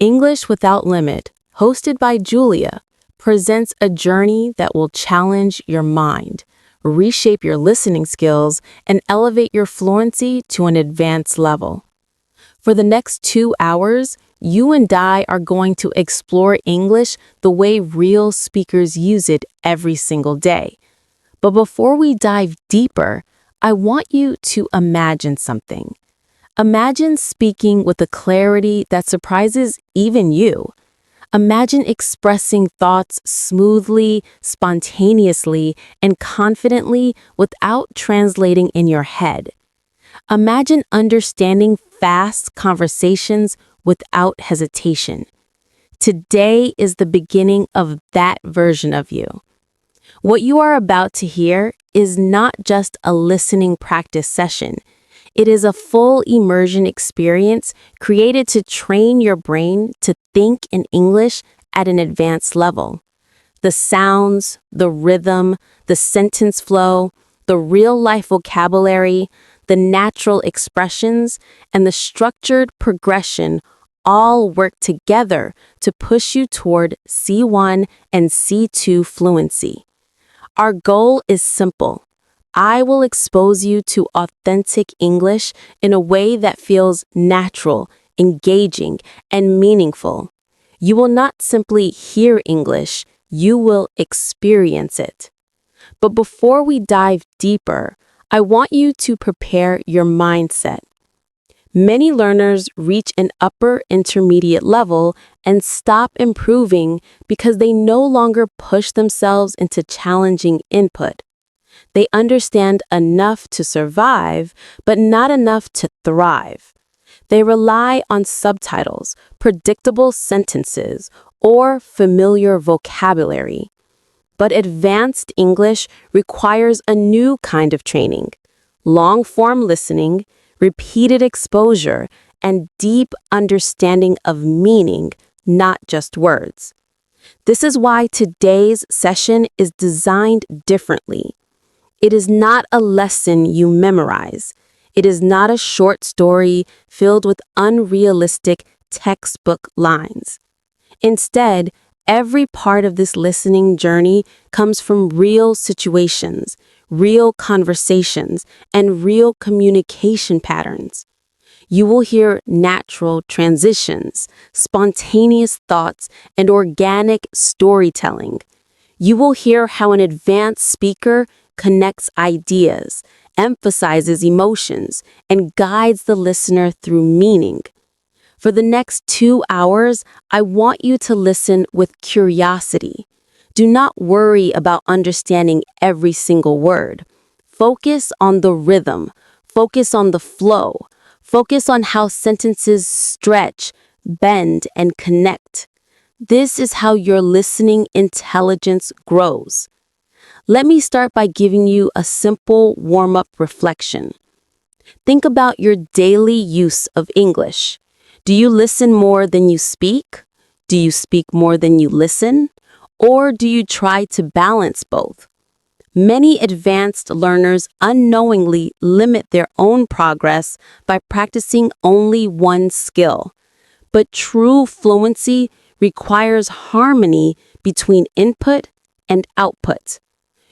English Without Limit, hosted by Julia, presents a journey that will challenge your mind, reshape your listening skills, and elevate your fluency to an advanced level. For the next 2 hours, you and I are going to explore English the way real speakers use it every single day. But before we dive deeper, I want you to imagine something. Imagine speaking with a clarity that surprises even you. Imagine expressing thoughts smoothly, spontaneously, and confidently without translating in your head. Imagine understanding fast conversations without hesitation. Today is the beginning of that version of you. What you are about to hear is not just a listening practice session. It is a full immersion experience created to train your brain to think in English at an advanced level. The sounds, the rhythm, the sentence flow, the real-life vocabulary, the natural expressions, and the structured progression all work together to push you toward C1 and C2 fluency. Our goal is simple. I will expose you to authentic English in a way that feels natural, engaging, and meaningful. You will not simply hear English, you will experience it. But before we dive deeper, I want you to prepare your mindset. Many learners reach an upper intermediate level and stop improving because they no longer push themselves into challenging input. They understand enough to survive, but not enough to thrive. They rely on subtitles, predictable sentences, or familiar vocabulary. But advanced English requires a new kind of training: long-form listening, repeated exposure, and deep understanding of meaning, not just words. This is why today's session is designed differently. It is not a lesson you memorize. It is not a short story filled with unrealistic textbook lines. Instead, every part of this listening journey comes from real situations, real conversations, and real communication patterns. You will hear natural transitions, spontaneous thoughts, and organic storytelling. You will hear how an advanced speaker connects ideas, emphasizes emotions, and guides the listener through meaning. For the next 2 hours, I want you to listen with curiosity. Do not worry about understanding every single word. Focus on the rhythm. Focus on the flow. Focus on how sentences stretch, bend, and connect. This is how your listening intelligence grows. Let me start by giving you a simple warm-up reflection. Think about your daily use of English. Do you listen more than you speak? Do you speak more than you listen? Or do you try to balance both? Many advanced learners unknowingly limit their own progress by practicing only one skill. But true fluency requires harmony between input and output.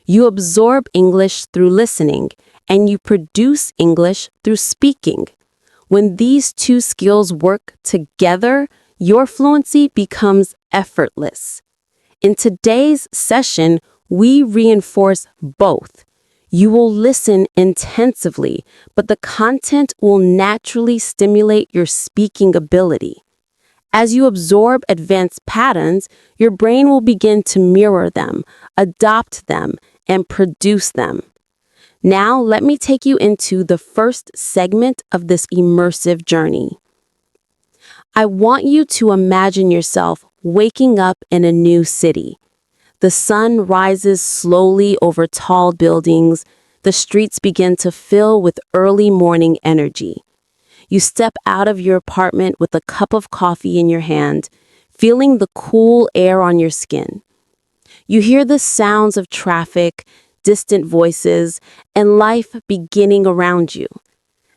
You absorb English through listening, and you produce English through speaking. When these two skills work together, your fluency becomes effortless. In today's session, we reinforce both. You will listen intensively, but the content will naturally stimulate your speaking ability. As you absorb advanced patterns, your brain will begin to mirror them, adopt them, and produce them. Now, let me take you into the first segment of this immersive journey. I want you to imagine yourself waking up in a new city. The sun rises slowly over tall buildings. The streets begin to fill with early morning energy. You step out of your apartment with a cup of coffee in your hand, feeling the cool air on your skin. You hear the sounds of traffic, distant voices, and life beginning around you.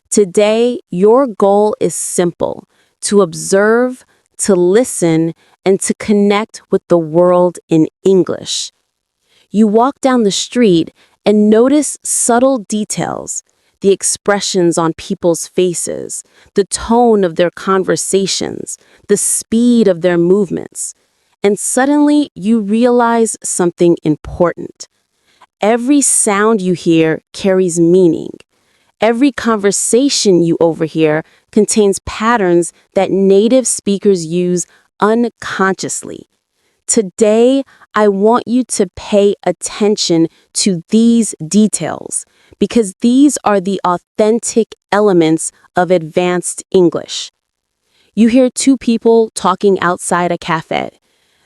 Today, your goal is simple: to observe, to listen, and to connect with the world in English. You walk down the street and notice subtle details, the expressions on people's faces, the tone of their conversations, the speed of their movements. And suddenly you realize something important. Every sound you hear carries meaning. Every conversation you overhear contains patterns that native speakers use unconsciously. Today, I want you to pay attention to these details because these are the authentic elements of advanced English. You hear two people talking outside a cafe.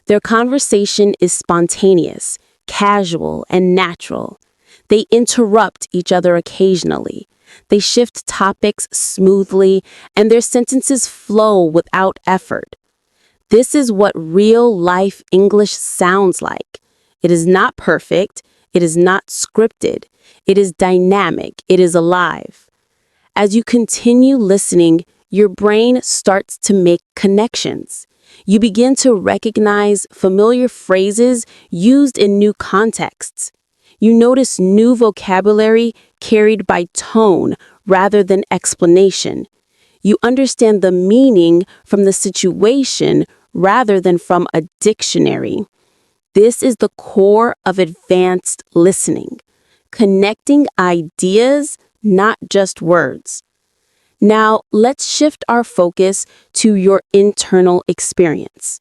Their conversation is spontaneous, casual, and natural. They interrupt each other occasionally. They shift topics smoothly, and their sentences flow without effort. This is what real-life English sounds like. It is not perfect. It is not scripted. It is dynamic. It is alive. As you continue listening, your brain starts to make connections. You begin to recognize familiar phrases used in new contexts. You notice new vocabulary carried by tone rather than explanation. You understand the meaning from the situation rather than from a dictionary. This is the core of advanced listening, connecting ideas, not just words. Now, let's shift our focus to your internal experience.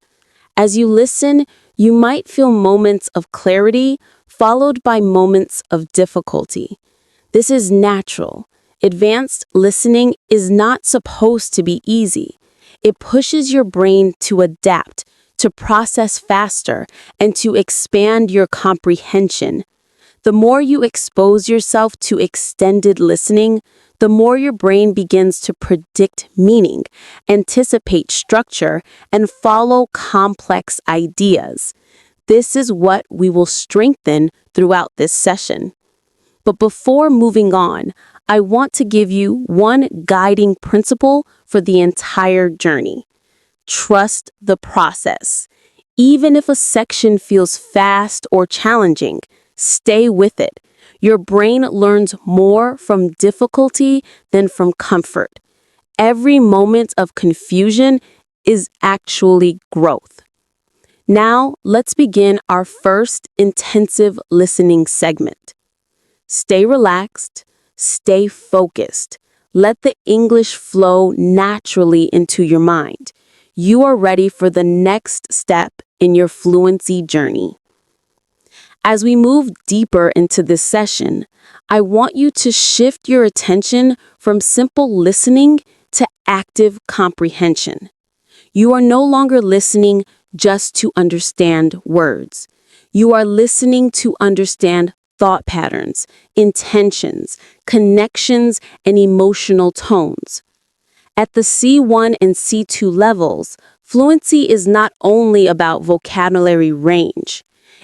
As you listen, you might feel moments of clarity followed by moments of difficulty. This is natural. Advanced listening is not supposed to be easy. It pushes your brain to adapt, to process faster, and to expand your comprehension. The more you expose yourself to extended listening, the more your brain begins to predict meaning, anticipate structure, and follow complex ideas. This is what we will strengthen throughout this session. But before moving on, I want to give you one guiding principle for the entire journey. Trust the process. Even if a section feels fast or challenging, stay with it. Your brain learns more from difficulty than from comfort. Every moment of confusion is actually growth. Now, let's begin our first intensive listening segment. Stay relaxed, stay focused. Let the English flow naturally into your mind. You are ready for the next step in your fluency journey. As we move deeper into this session, I want you to shift your attention from simple listening to active comprehension. You are no longer listening just to understand words. You are listening to understand thought patterns, intentions, connections, and emotional tones. At the C1 and C2 levels, fluency is not only about vocabulary range.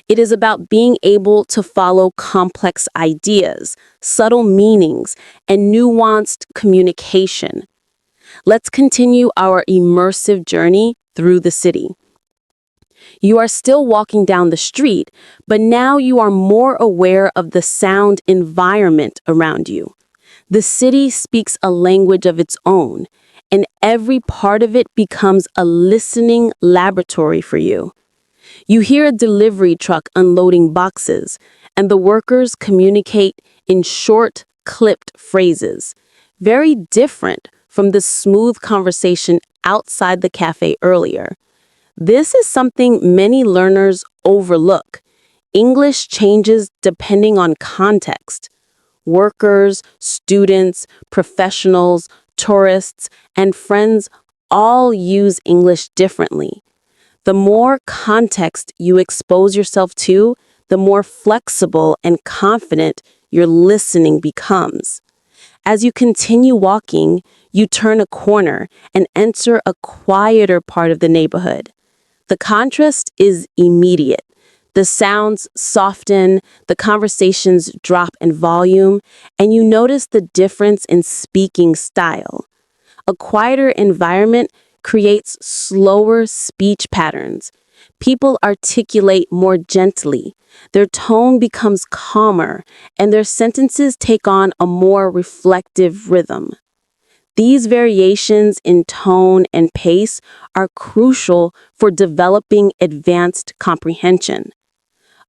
It is about being able to follow complex ideas, subtle meanings, and nuanced communication. Let's continue our immersive journey through the city. You are still walking down the street, but now you are more aware of the sound environment around you. The city speaks a language of its own, and every part of it becomes a listening laboratory for you. You hear a delivery truck unloading boxes, and the workers communicate in short, clipped phrases, very different from the smooth conversation outside the cafe earlier. This is something many learners overlook. English changes depending on context. Workers, students, professionals, tourists, and friends all use English differently. The more context you expose yourself to, the more flexible and confident your listening becomes. As you continue walking, you turn a corner and enter a quieter part of the neighborhood. The contrast is immediate. The sounds soften, the conversations drop in volume, and you notice the difference in speaking style. A quieter environment creates slower speech patterns. People articulate more gently, their tone becomes calmer, and their sentences take on a more reflective rhythm. These variations in tone and pace are crucial for developing advanced comprehension.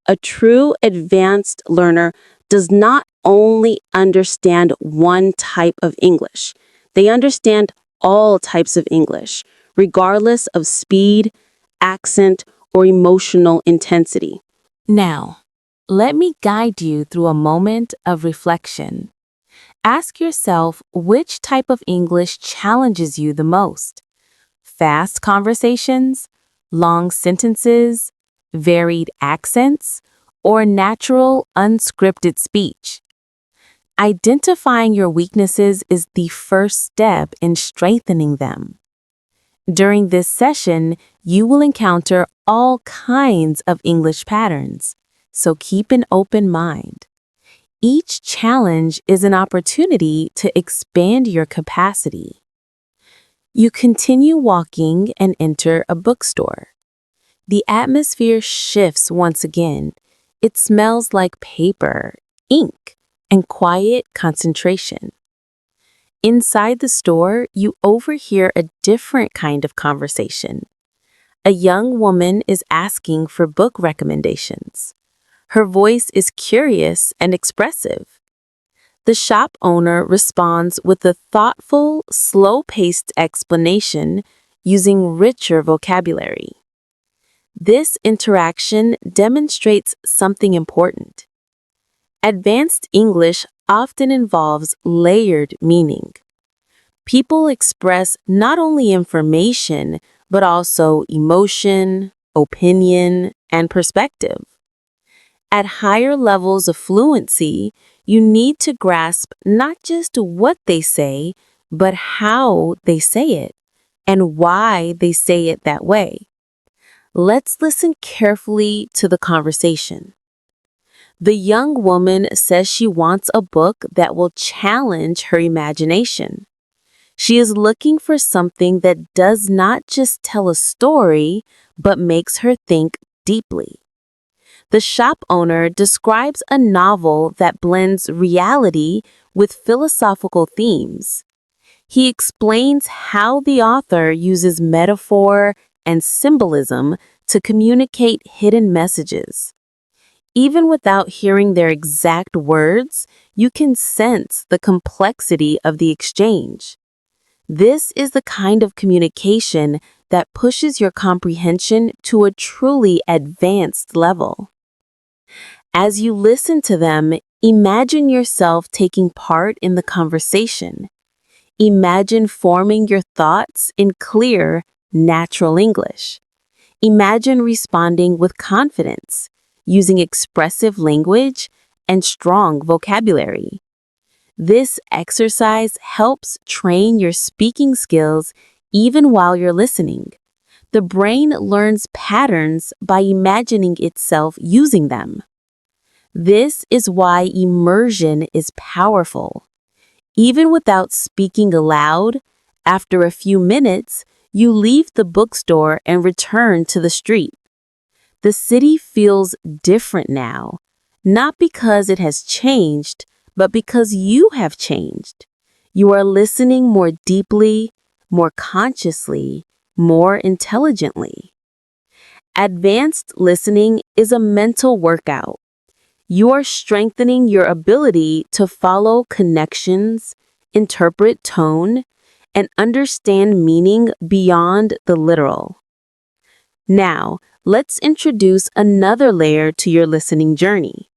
A true advanced learner does not only understand one type of English, they understand all types of English, regardless of speed, accent, or emotional intensity. Now, let me guide you through a moment of reflection. Ask yourself which type of English challenges you the most. Fast conversations, long sentences, varied accents, or natural, unscripted speech. Identifying your weaknesses is the first step in strengthening them. During this session, you will encounter all kinds of English patterns, so keep an open mind. Each challenge is an opportunity to expand your capacity. You continue walking and enter a bookstore. The atmosphere shifts once again. It smells like paper, ink, and quiet concentration. Inside the store, you overhear a different kind of conversation. A young woman is asking for book recommendations. Her voice is curious and expressive. The shop owner responds with a thoughtful, slow-paced explanation using richer vocabulary. This interaction demonstrates something important. Advanced English often involves layered meaning. People express not only information, but also emotion, opinion, and perspective. At higher levels of fluency, you need to grasp not just what they say, but how they say it and why they say it that way. Let's listen carefully to the conversation. The young woman says she wants a book that will challenge her imagination. She is looking for something that does not just tell a story, but makes her think deeply. The shop owner describes a novel that blends reality with philosophical themes. He explains how the author uses metaphor and symbolism to communicate hidden messages. Even without hearing their exact words, you can sense the complexity of the exchange. This is the kind of communication that pushes your comprehension to a truly advanced level. As you listen to them, imagine yourself taking part in the conversation. Imagine forming your thoughts in clear, natural English. Imagine responding with confidence, using expressive language and strong vocabulary. This exercise helps train your speaking skills even while you're listening. The brain learns patterns by imagining itself using them. This is why immersion is powerful. Even without speaking aloud, after a few minutes, you leave the bookstore and return to the street. The city feels different now, not because it has changed, but because you have changed. You are listening more deeply, more consciously, more intelligently. Advanced listening is a mental workout. You are strengthening your ability to follow connections, interpret tone, and understand meaning beyond the literal. Now, let's introduce another layer to your listening journey: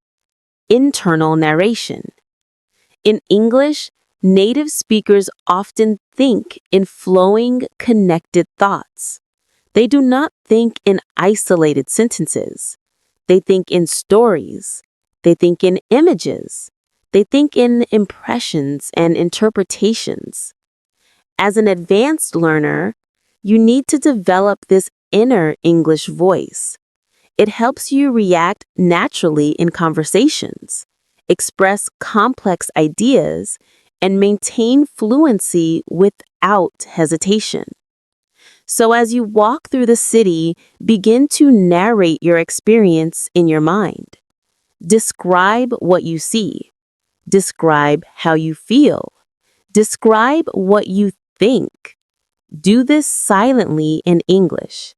internal narration. In English, native speakers often think in flowing, connected thoughts. They do not think in isolated sentences. They think in stories. They think in images. They think in impressions and interpretations. As an advanced learner, you need to develop this inner English voice. It helps you react naturally in conversations, express complex ideas, and maintain fluency without hesitation. So as you walk through the city, begin to narrate your experience in your mind. Describe what you see. Describe how you feel. Describe what you think. Do this silently in English.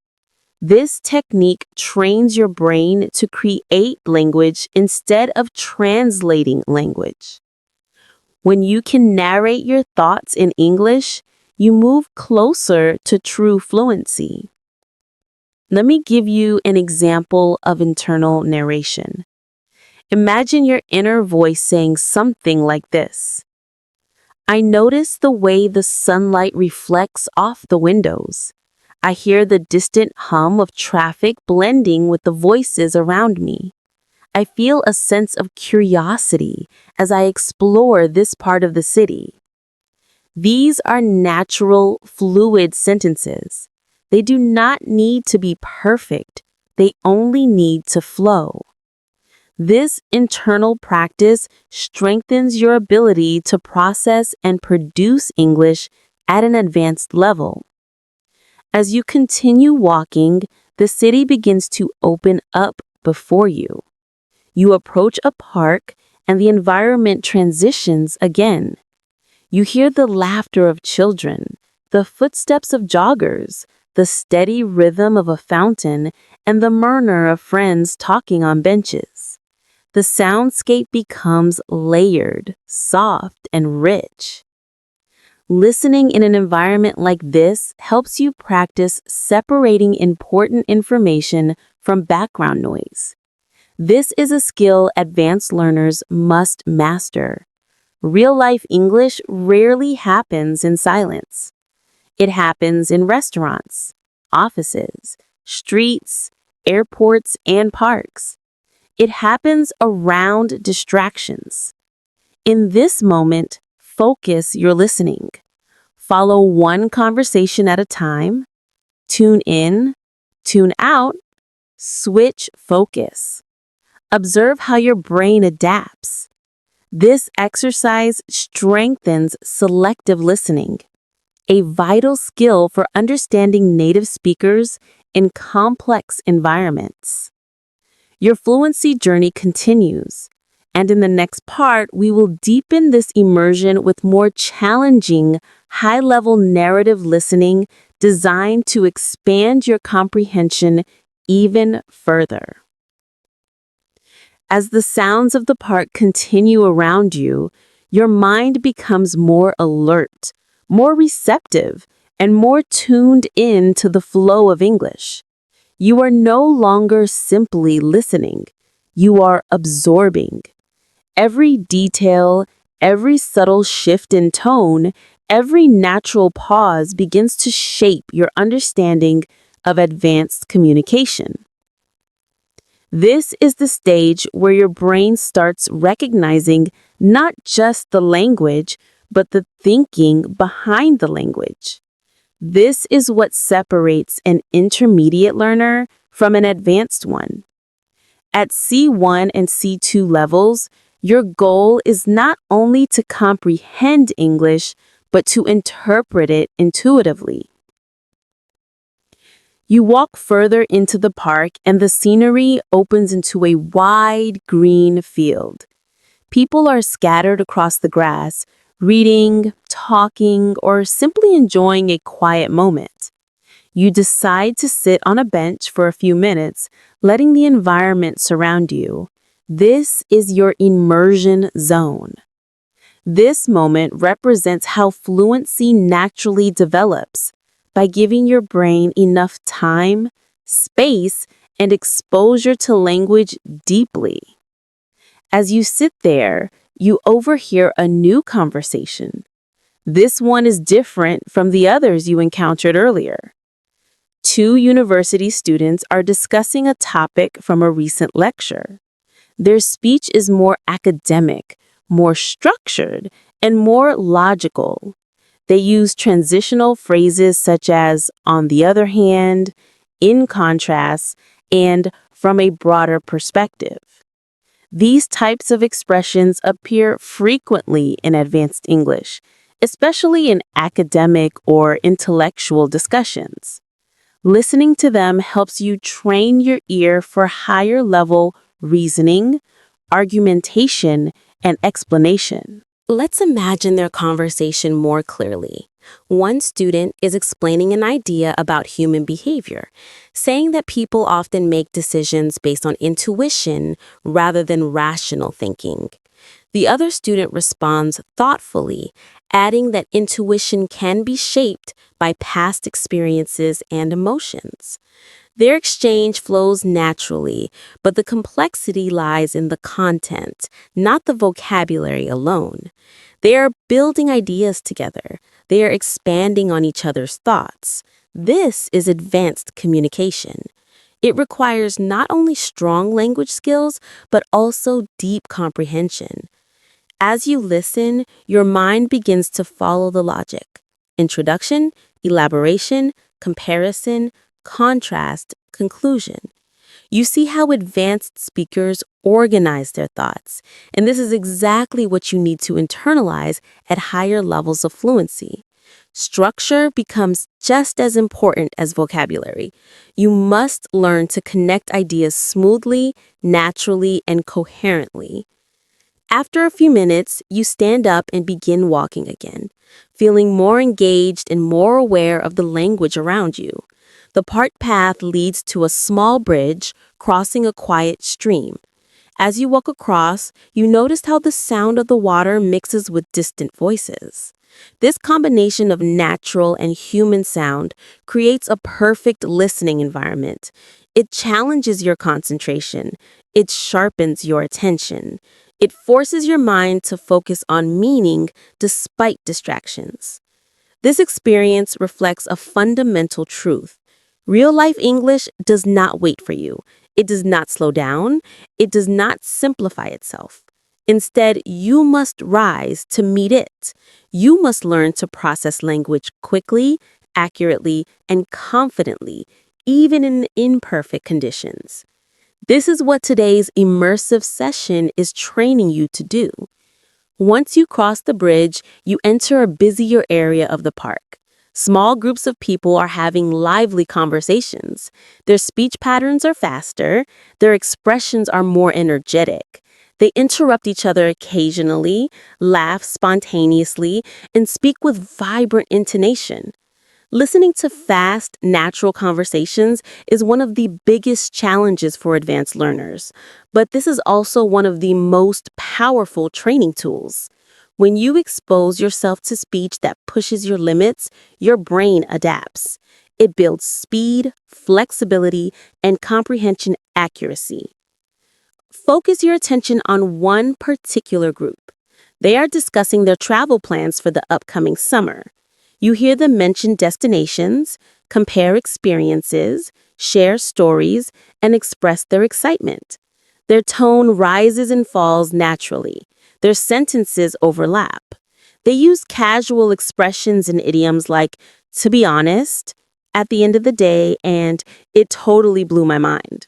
This technique trains your brain to create language instead of translating language. When you can narrate your thoughts in English, you move closer to true fluency. Let me give you an example of internal narration. Imagine your inner voice saying something like this. I notice the way the sunlight reflects off the windows. I hear the distant hum of traffic blending with the voices around me. I feel a sense of curiosity as I explore this part of the city. These are natural, fluid sentences. They do not need to be perfect. They only need to flow. This internal practice strengthens your ability to process and produce English at an advanced level. As you continue walking, the city begins to open up before you. You approach a park and the environment transitions again. You hear the laughter of children, the footsteps of joggers, the steady rhythm of a fountain, and the murmur of friends talking on benches. The soundscape becomes layered, soft, and rich. Listening in an environment like this helps you practice separating important information from background noise. This is a skill advanced learners must master. Real-life English rarely happens in silence. It happens in restaurants, offices, streets, airports, and parks. It happens around distractions. In this moment, focus your listening. Follow one conversation at a time. Tune in, tune out, switch focus. Observe how your brain adapts. This exercise strengthens selective listening, a vital skill for understanding native speakers in complex environments. Your fluency journey continues, and in the next part, we will deepen this immersion with more challenging, high-level narrative listening designed to expand your comprehension even further. As the sounds of the park continue around you, your mind becomes more alert, more receptive, and more tuned in to the flow of English. You are no longer simply listening. You are absorbing. Every detail, every subtle shift in tone, every natural pause begins to shape your understanding of advanced communication. This is the stage where your brain starts recognizing not just the language, but the thinking behind the language. This is what separates an intermediate learner from an advanced one. At C1 and C2 levels, your goal is not only to comprehend English, but to interpret it intuitively. You walk further into the park and the scenery opens into a wide green field. People are scattered across the grass, reading, talking, or simply enjoying a quiet moment. You decide to sit on a bench for a few minutes, letting the environment surround you. This is your immersion zone. This moment represents how fluency naturally develops by giving your brain enough time, space, and exposure to language deeply. As you sit there, you overhear a new conversation. This one is different from the others you encountered earlier. Two university students are discussing a topic from a recent lecture. Their speech is more academic, more structured, and more logical. They use transitional phrases such as on the other hand, in contrast, and from a broader perspective. These types of expressions appear frequently in advanced English, especially in academic or intellectual discussions. Listening to them helps you train your ear for higher level reasoning, argumentation, and explanation. Let's imagine their conversation more clearly. One student is explaining an idea about human behavior, saying that people often make decisions based on intuition rather than rational thinking. The other student responds thoughtfully, adding that intuition can be shaped by past experiences and emotions. Their exchange flows naturally, but the complexity lies in the content, not the vocabulary alone. They are building ideas together. They are expanding on each other's thoughts. This is advanced communication. It requires not only strong language skills, but also deep comprehension. As you listen, your mind begins to follow the logic. Introduction, elaboration, comparison, contrast, conclusion. You see how advanced speakers organize their thoughts, and this is exactly what you need to internalize at higher levels of fluency. Structure becomes just as important as vocabulary. You must learn to connect ideas smoothly, naturally, and coherently. After a few minutes, you stand up and begin walking again, feeling more engaged and more aware of the language around you. The park path leads to a small bridge crossing a quiet stream. As you walk across, you notice how the sound of the water mixes with distant voices. This combination of natural and human sound creates a perfect listening environment. It challenges your concentration. It sharpens your attention. It forces your mind to focus on meaning despite distractions. This experience reflects a fundamental truth. Real-life English does not wait for you. It does not slow down. It does not simplify itself. Instead, you must rise to meet it. You must learn to process language quickly, accurately, and confidently, even in imperfect conditions. This is what today's immersive session is training you to do. Once you cross the bridge, you enter a busier area of the park. Small groups of people are having lively conversations. Their speech patterns are faster. Their expressions are more energetic. They interrupt each other occasionally, laugh spontaneously, and speak with vibrant intonation. Listening to fast, natural conversations is one of the biggest challenges for advanced learners, but this is also one of the most powerful training tools. When you expose yourself to speech that pushes your limits, your brain adapts. It builds speed, flexibility, and comprehension accuracy. Focus your attention on one particular group. They are discussing their travel plans for the upcoming summer. You hear them mention destinations, compare experiences, share stories, and express their excitement. Their tone rises and falls naturally. Their sentences overlap. They use casual expressions and idioms like, to be honest, at the end of the day, and it totally blew my mind.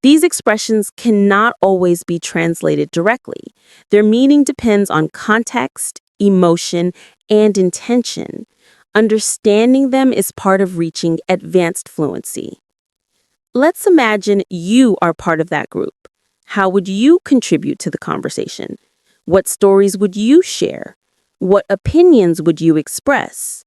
These expressions cannot always be translated directly. Their meaning depends on context, emotion, and intention. Understanding them is part of reaching advanced fluency. Let's imagine you are part of that group. How would you contribute to the conversation? What stories would you share? What opinions would you express?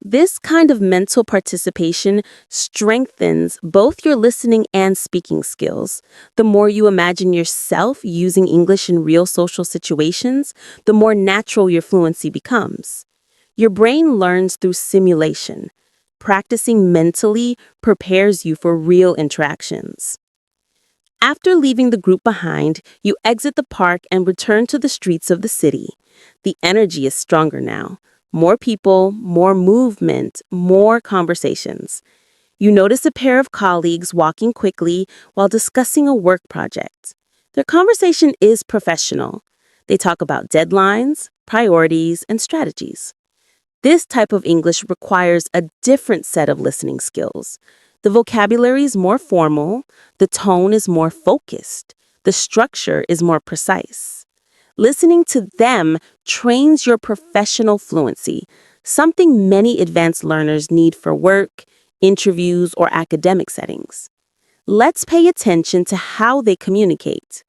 This kind of mental participation strengthens both your listening and speaking skills. The more you imagine yourself using English in real social situations, the more natural your fluency becomes. Your brain learns through simulation. Practicing mentally prepares you for real interactions. After leaving the group behind, you exit the park and return to the streets of the city. The energy is stronger now. More people, more movement, more conversations. You notice a pair of colleagues walking quickly while discussing a work project. Their conversation is professional. They talk about deadlines, priorities, and strategies. This type of English requires a different set of listening skills. The vocabulary is more formal, the tone is more focused, the structure is more precise. Listening to them trains your professional fluency, something many advanced learners need for work, interviews, or academic settings. Let's pay attention to how they communicate.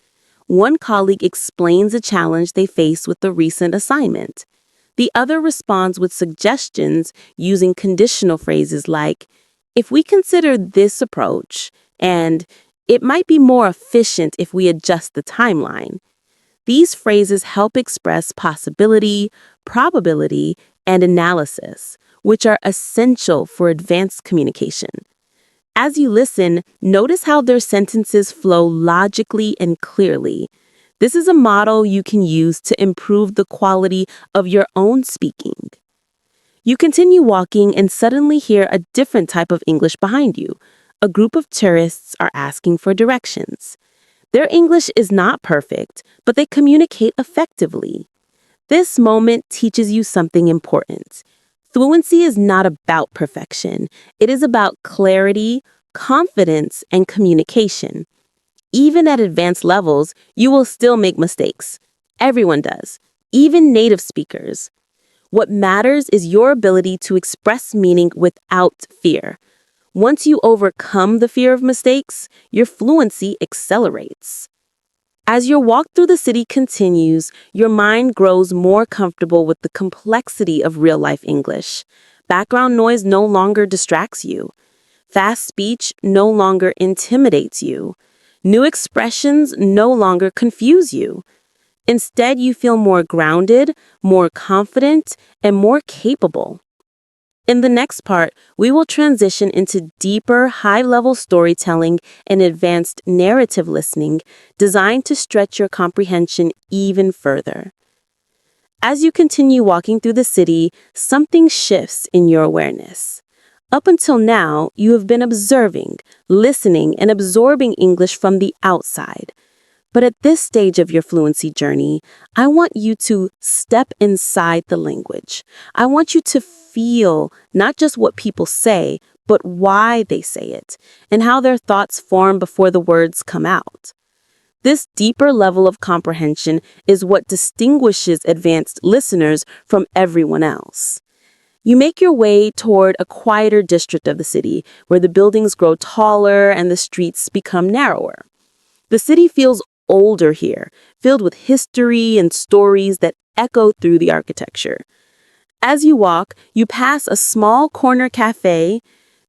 One colleague explains a challenge they face with a recent assignment. The other responds with suggestions using conditional phrases like, if we consider this approach, and it might be more efficient if we adjust the timeline. These phrases help express possibility, probability, and analysis, which are essential for advanced communication. As you listen, notice how their sentences flow logically and clearly. This is a model you can use to improve the quality of your own speaking. You continue walking and suddenly hear a different type of English behind you. A group of tourists are asking for directions. Their English is not perfect, but they communicate effectively. This moment teaches you something important. Fluency is not about perfection. It is about clarity, confidence, and communication. Even at advanced levels, you will still make mistakes. Everyone does, even native speakers. What matters is your ability to express meaning without fear. Once you overcome the fear of mistakes, your fluency accelerates. As your walk through the city continues, your mind grows more comfortable with the complexity of real-life English. Background noise no longer distracts you. Fast speech no longer intimidates you. New expressions no longer confuse you. Instead, you feel more grounded, more confident, and more capable. In the next part, we will transition into deeper, high-level storytelling and advanced narrative listening designed to stretch your comprehension even further. As you continue walking through the city, something shifts in your awareness. Up until now, you have been observing, listening, and absorbing English from the outside. But at this stage of your fluency journey, I want you to step inside the language. I want you to feel not just what people say, but why they say it, and how their thoughts form before the words come out. This deeper level of comprehension is what distinguishes advanced listeners from everyone else. You make your way toward a quieter district of the city, where the buildings grow taller and the streets become narrower. The city feels older here, filled with history and stories that echo through the architecture. As you walk, you pass a small corner cafe.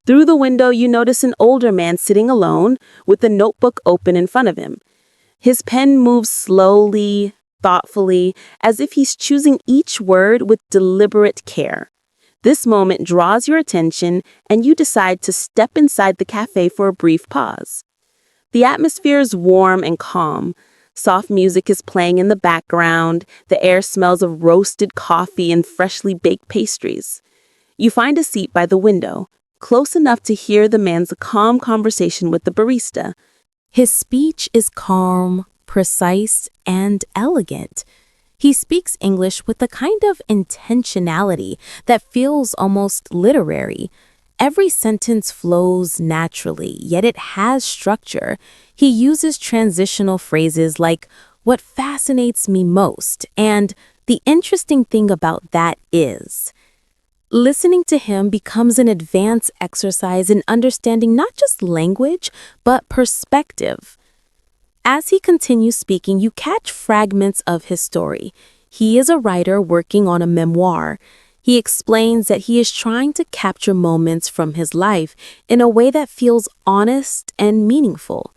Through the window, you notice an older man sitting alone with a notebook open in front of him. His pen moves slowly, thoughtfully, as if he's choosing each word with deliberate care. This moment draws your attention, and you decide to step inside the cafe for a brief pause. The atmosphere is warm and calm. Soft music is playing in the background. The air smells of roasted coffee and freshly baked pastries. You find a seat by the window, close enough to hear the man's calm conversation with the barista. His speech is calm, precise, and elegant. He speaks English with a kind of intentionality that feels almost literary. Every sentence flows naturally, yet it has structure. He uses transitional phrases like, "What fascinates me most," and "The interesting thing about that is." Listening to him becomes an advanced exercise in understanding not just language, but perspective. As he continues speaking, you catch fragments of his story. He is a writer working on a memoir. He explains that he is trying to capture moments from his life in a way that feels honest and meaningful.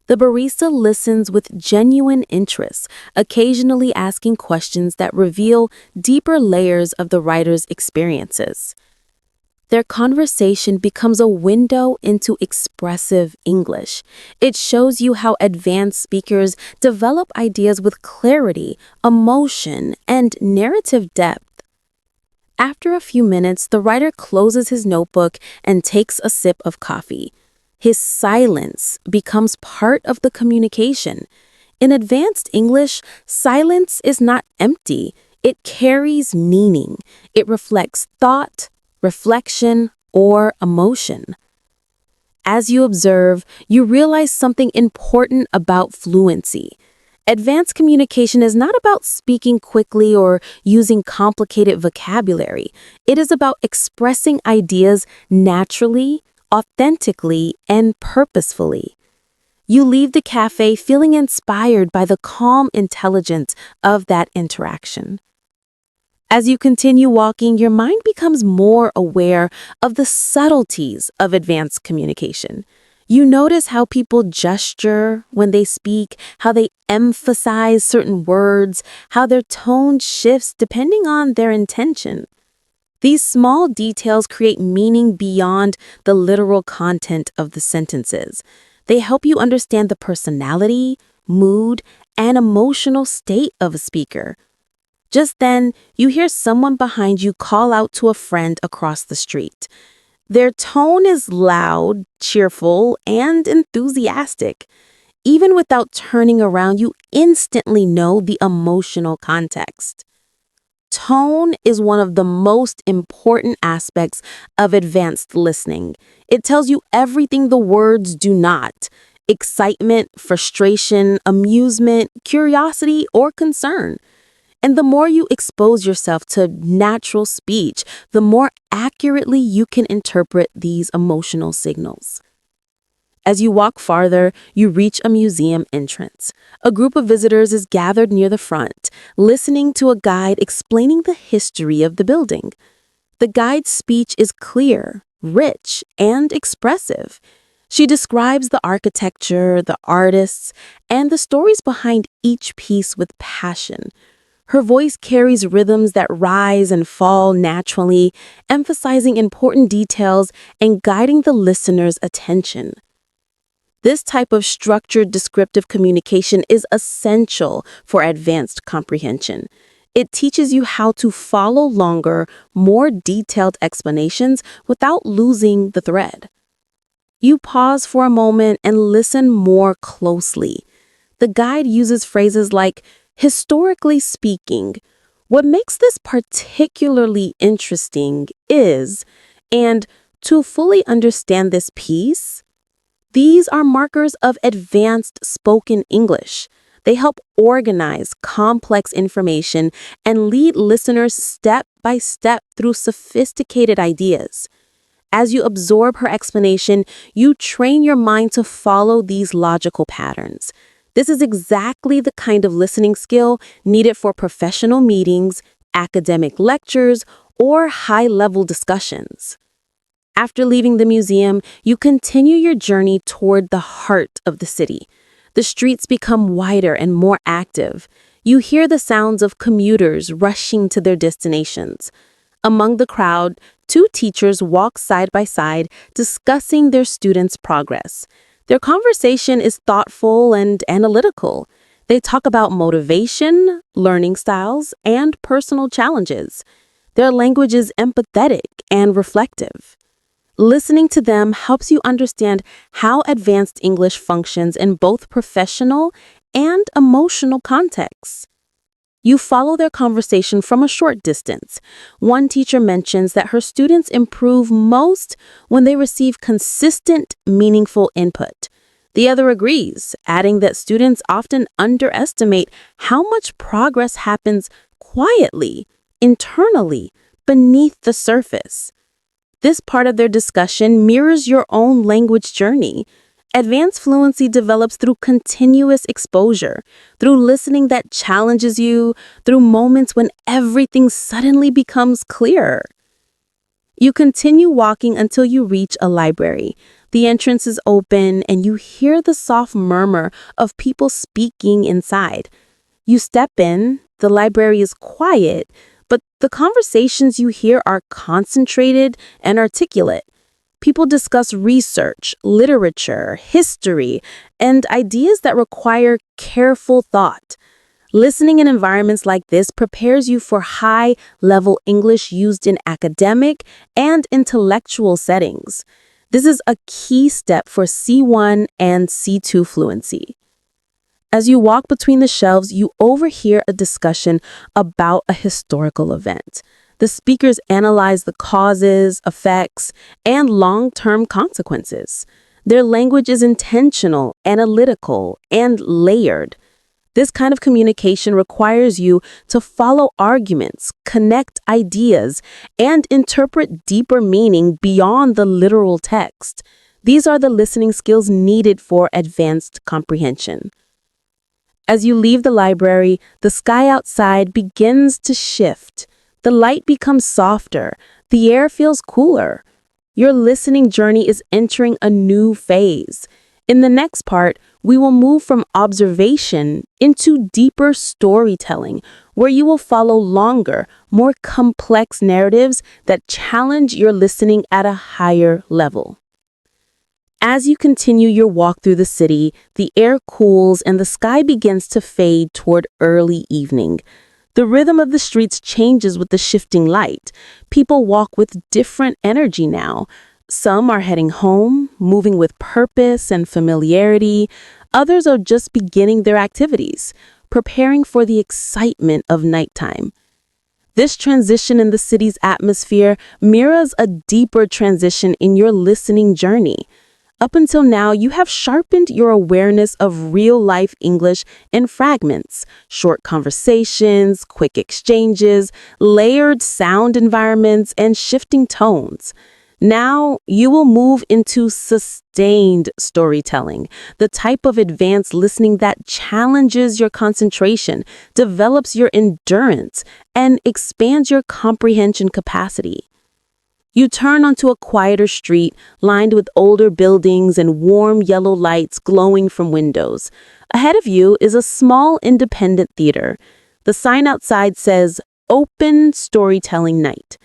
The barista listens with genuine interest, occasionally asking questions that reveal deeper layers of the writer's experiences. Their conversation becomes a window into expressive English. It shows you how advanced speakers develop ideas with clarity, emotion, and narrative depth. After a few minutes, the writer closes his notebook and takes a sip of coffee. His silence becomes part of the communication. In advanced English, silence is not empty. It carries meaning. It reflects thought, reflection, or emotion. As you observe, you realize something important about fluency. Advanced communication is not about speaking quickly or using complicated vocabulary. It is about expressing ideas naturally, authentically, and purposefully. You leave the cafe feeling inspired by the calm intelligence of that interaction. As you continue walking, your mind becomes more aware of the subtleties of advanced communication. You notice how people gesture when they speak, how they emphasize certain words, how their tone shifts depending on their intention. These small details create meaning beyond the literal content of the sentences. They help you understand the personality, mood, and emotional state of a speaker. Just then, you hear someone behind you call out to a friend across the street. Their tone is loud, cheerful, and enthusiastic. Even without turning around, you instantly know the emotional context. Tone is one of the most important aspects of advanced listening. It tells you everything the words do not: excitement, frustration, amusement, curiosity, or concern. And the more you expose yourself to natural speech, the more accurately you can interpret these emotional signals. As you walk farther, you reach a museum entrance. A group of visitors is gathered near the front, listening to a guide explaining the history of the building. The guide's speech is clear, rich, and expressive. She describes the architecture, the artists, and the stories behind each piece with passion. Her voice carries rhythms that rise and fall naturally, emphasizing important details and guiding the listener's attention. This type of structured descriptive communication is essential for advanced comprehension. It teaches you how to follow longer, more detailed explanations without losing the thread. You pause for a moment and listen more closely. The guide uses phrases like historically speaking. What makes this particularly interesting is, and to fully understand this piece, these are markers of advanced spoken English. They help organize complex information and lead listeners step by step through sophisticated ideas. As you absorb her explanation, you train your mind to follow these logical patterns. This is exactly the kind of listening skill needed for professional meetings, academic lectures, or high-level discussions. After leaving the museum, you continue your journey toward the heart of the city. The streets become wider and more active. You hear the sounds of commuters rushing to their destinations. Among the crowd, two teachers walk side by side, discussing their students' progress. Their conversation is thoughtful and analytical. They talk about motivation, learning styles, and personal challenges. Their language is empathetic and reflective. Listening to them helps you understand how advanced English functions in both professional and emotional contexts. You follow their conversation from a short distance. One teacher mentions that her students improve most when they receive consistent, meaningful input. The other agrees, adding that students often underestimate how much progress happens quietly, internally, beneath the surface. This part of their discussion mirrors your own language journey. Advanced fluency develops through continuous exposure, through listening that challenges you, through moments when everything suddenly becomes clearer. You continue walking until you reach a library. The entrance is open and you hear the soft murmur of people speaking inside. You step in, the library is quiet, but the conversations you hear are concentrated and articulate. People discuss research, literature, history, and ideas that require careful thought. Listening in environments like this prepares you for high-level English used in academic and intellectual settings. This is a key step for C1 and C2 fluency. As you walk between the shelves, you overhear a discussion about a historical event. The speakers analyze the causes, effects, and long-term consequences. Their language is intentional, analytical, and layered. This kind of communication requires you to follow arguments, connect ideas, and interpret deeper meaning beyond the literal text. These are the listening skills needed for advanced comprehension. As you leave the library, the sky outside begins to shift. The light becomes softer. The air feels cooler. Your listening journey is entering a new phase. In the next part, we will move from observation into deeper storytelling, where you will follow longer, more complex narratives that challenge your listening at a higher level. As you continue your walk through the city, the air cools and the sky begins to fade toward early evening. The rhythm of the streets changes with the shifting light. People walk with different energy now. Some are heading home, moving with purpose and familiarity. Others are just beginning their activities, preparing for the excitement of nighttime. This transition in the city's atmosphere mirrors a deeper transition in your listening journey. Up until now, you have sharpened your awareness of real-life English in fragments, short conversations, quick exchanges, layered sound environments, and shifting tones. Now, you will move into sustained storytelling, the type of advanced listening that challenges your concentration, develops your endurance, and expands your comprehension capacity. You turn onto a quieter street lined with older buildings and warm yellow lights glowing from windows. Ahead of you is a small independent theater. The sign outside says, "Open Storytelling Night."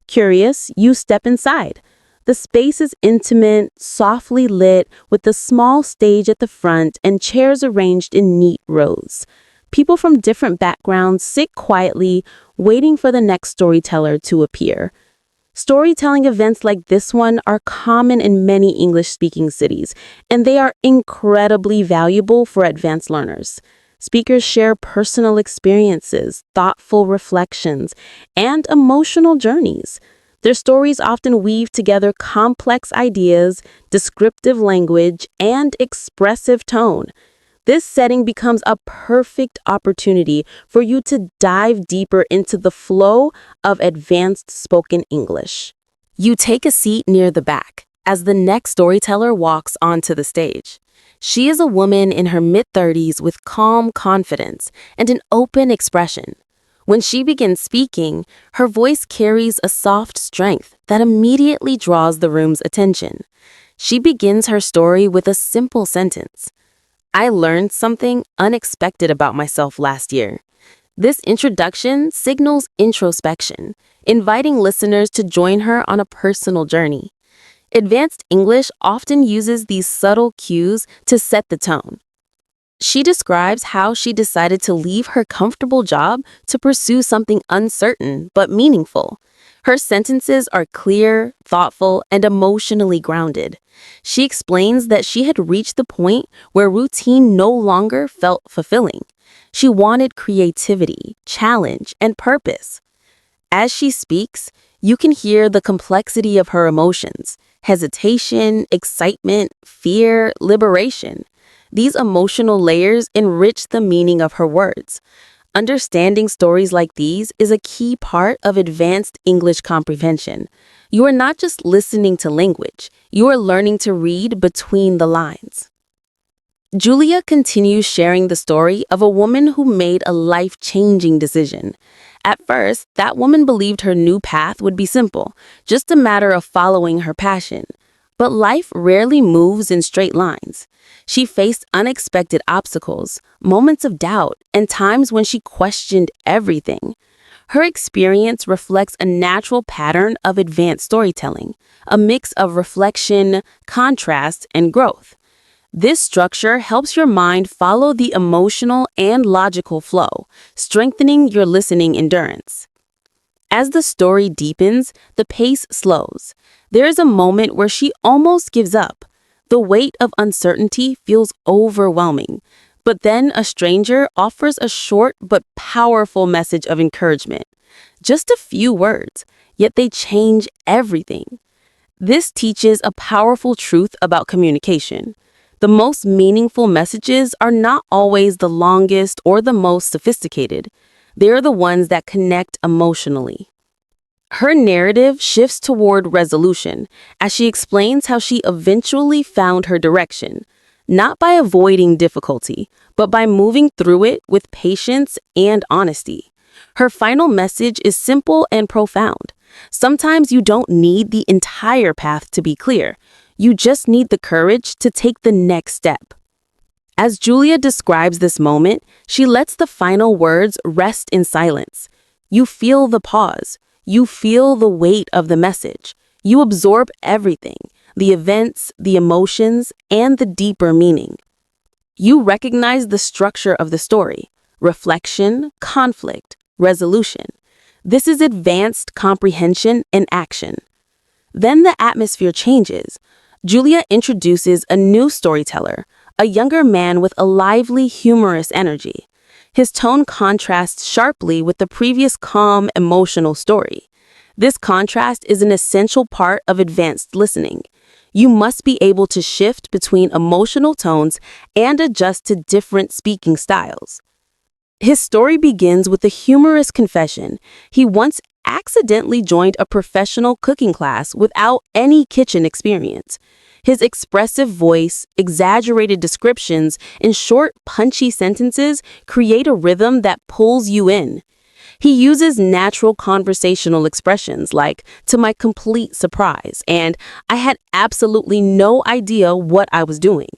Curious, you step inside. The space is intimate, softly lit, with a small stage at the front and chairs arranged in neat rows. People from different backgrounds sit quietly, waiting for the next storyteller to appear. Storytelling events like this one are common in many English-speaking cities, and they are incredibly valuable for advanced learners. Speakers share personal experiences, thoughtful reflections, and emotional journeys. Their stories often weave together complex ideas, descriptive language, and expressive tone. This setting becomes a perfect opportunity for you to dive deeper into the flow of advanced spoken English. You take a seat near the back as the next storyteller walks onto the stage. She is a woman in her mid-30s with calm confidence and an open expression. When she begins speaking, her voice carries a soft strength that immediately draws the room's attention. She begins her story with a simple sentence. "I learned something unexpected about myself last year." This introduction signals introspection, inviting listeners to join her on a personal journey. Advanced English often uses these subtle cues to set the tone. She describes how she decided to leave her comfortable job to pursue something uncertain but meaningful. Her sentences are clear, thoughtful, and emotionally grounded. She explains that she had reached the point where routine no longer felt fulfilling. She wanted creativity, challenge, and purpose. As she speaks, you can hear the complexity of her emotions: hesitation, excitement, fear, liberation. These emotional layers enrich the meaning of her words. Understanding stories like these is a key part of advanced English comprehension. You are not just listening to language, you are learning to read between the lines. Julia continues sharing the story of a woman who made a life-changing decision. At first, that woman believed her new path would be simple, just a matter of following her passion. But life rarely moves in straight lines. She faced unexpected obstacles, moments of doubt, and times when she questioned everything. Her experience reflects a natural pattern of advanced storytelling, a mix of reflection, contrast, and growth. This structure helps your mind follow the emotional and logical flow, strengthening your listening endurance. As the story deepens, the pace slows. There is a moment where she almost gives up. The weight of uncertainty feels overwhelming. But then a stranger offers a short but powerful message of encouragement. Just a few words, yet they change everything. This teaches a powerful truth about communication. The most meaningful messages are not always the longest or the most sophisticated. They're the ones that connect emotionally. Her narrative shifts toward resolution as she explains how she eventually found her direction, not by avoiding difficulty, but by moving through it with patience and honesty. Her final message is simple and profound. Sometimes you don't need the entire path to be clear. You just need the courage to take the next step. As Julia describes this moment, she lets the final words rest in silence. You feel the pause. You feel the weight of the message. You absorb everything, the events, the emotions, and the deeper meaning. You recognize the structure of the story: reflection, conflict, resolution. This is advanced comprehension in action. Then the atmosphere changes. Julia introduces a new storyteller, a younger man with a lively, humorous energy. His tone contrasts sharply with the previous calm, emotional story. This contrast is an essential part of advanced listening. You must be able to shift between emotional tones and adjust to different speaking styles. His story begins with a humorous confession. He once accidentally joined a professional cooking class without any kitchen experience. His expressive voice, exaggerated descriptions, and short, punchy sentences create a rhythm that pulls you in. He uses natural conversational expressions like, "to my complete surprise," and "I had absolutely no idea what I was doing."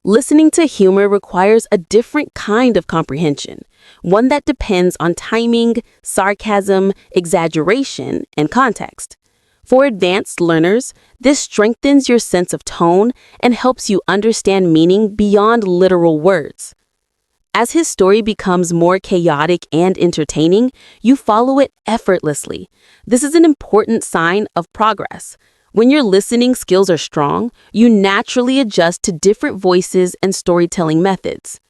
Listening to humor requires a different kind of comprehension, one that depends on timing, sarcasm, exaggeration, and context. For advanced learners, this strengthens your sense of tone and helps you understand meaning beyond literal words. As his story becomes more chaotic and entertaining, you follow it effortlessly. This is an important sign of progress. When your listening skills are strong, you naturally adjust to different voices and storytelling methods.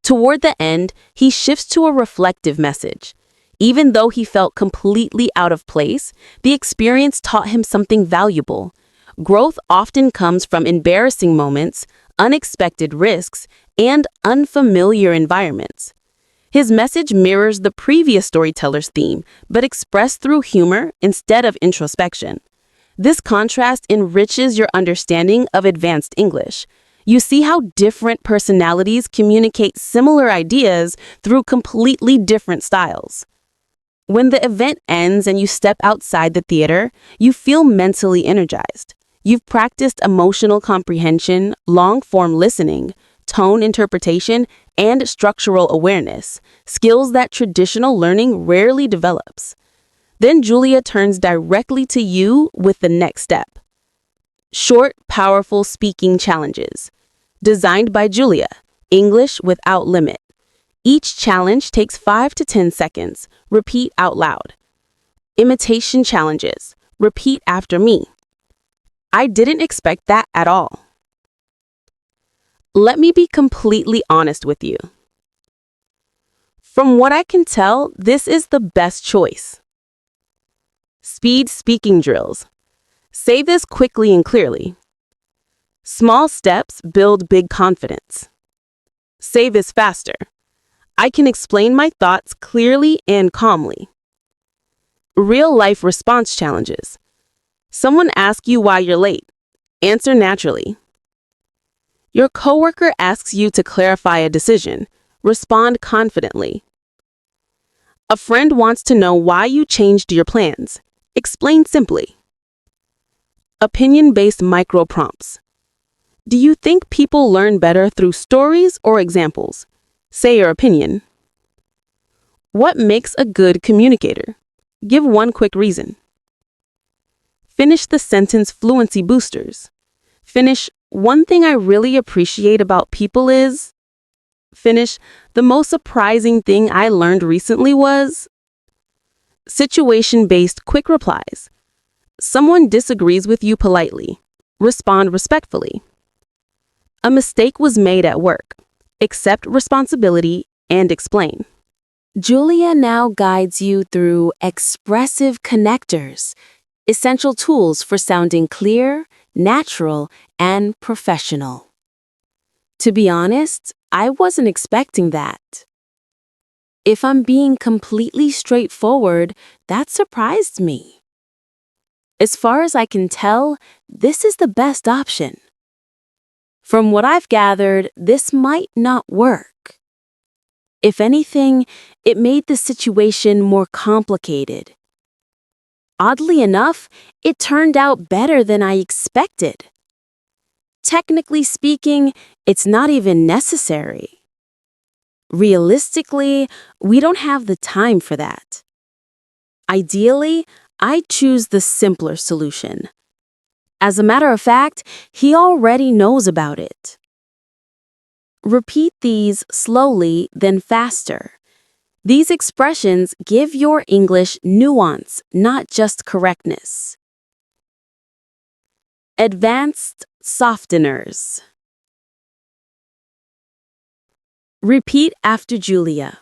Toward the end, he shifts to a reflective message. Even though he felt completely out of place, the experience taught him something valuable. Growth often comes from embarrassing moments, unexpected risks, and unfamiliar environments. His message mirrors the previous storyteller's theme, but expressed through humor instead of introspection. This contrast enriches your understanding of advanced English. You see how different personalities communicate similar ideas through completely different styles. When the event ends and you step outside the theater, you feel mentally energized. You've practiced emotional comprehension, long-form listening, tone interpretation, and structural awareness, skills that traditional learning rarely develops. Then Julia turns directly to you with the next step. Short, powerful speaking challenges. Designed by Julia, English without limit. Each challenge takes 5 to 10 seconds. Repeat out loud. Imitation challenges. Repeat after me. I didn't expect that at all. Let me be completely honest with you. From what I can tell, this is the best choice. Speed speaking drills. Say this quickly and clearly. Small steps build big confidence. Say this faster. I can explain my thoughts clearly and calmly. Real-life response challenges. Someone asks you why you're late. Answer naturally. Your coworker asks you to clarify a decision. Respond confidently. A friend wants to know why you changed your plans. Explain simply. Opinion-based micro-prompts. Do you think people learn better through stories or examples? Say your opinion. What makes a good communicator? Give one quick reason. Finish the sentence fluency boosters. Finish, one thing I really appreciate about people is. Finish, the most surprising thing I learned recently was. Situation-based quick replies. Someone disagrees with you politely. Respond respectfully. A mistake was made at work. Accept responsibility and explain. Julia now guides you through expressive connectors, essential tools for sounding clear, natural, and professional. To be honest, I wasn't expecting that. If I'm being completely straightforward, that surprised me. As far as I can tell, this is the best option. From what I've gathered, this might not work. If anything, it made the situation more complicated. Oddly enough, it turned out better than I expected. Technically speaking, it's not even necessary. Realistically, we don't have the time for that. Ideally, I choose the simpler solution. As a matter of fact, he already knows about it. Repeat these slowly, then faster. These expressions give your English nuance, not just correctness. Advanced softeners. Repeat after Julia.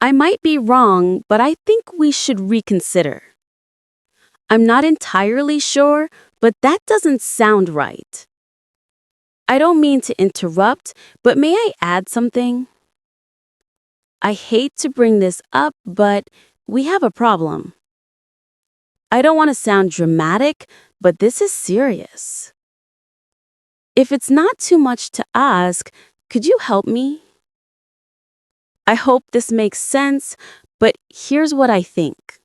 I might be wrong, but I think we should reconsider. I'm not entirely sure, but that doesn't sound right. I don't mean to interrupt, but may I add something? I hate to bring this up, but we have a problem. I don't want to sound dramatic, but this is serious. If it's not too much to ask, could you help me? I hope this makes sense, but here's what I think.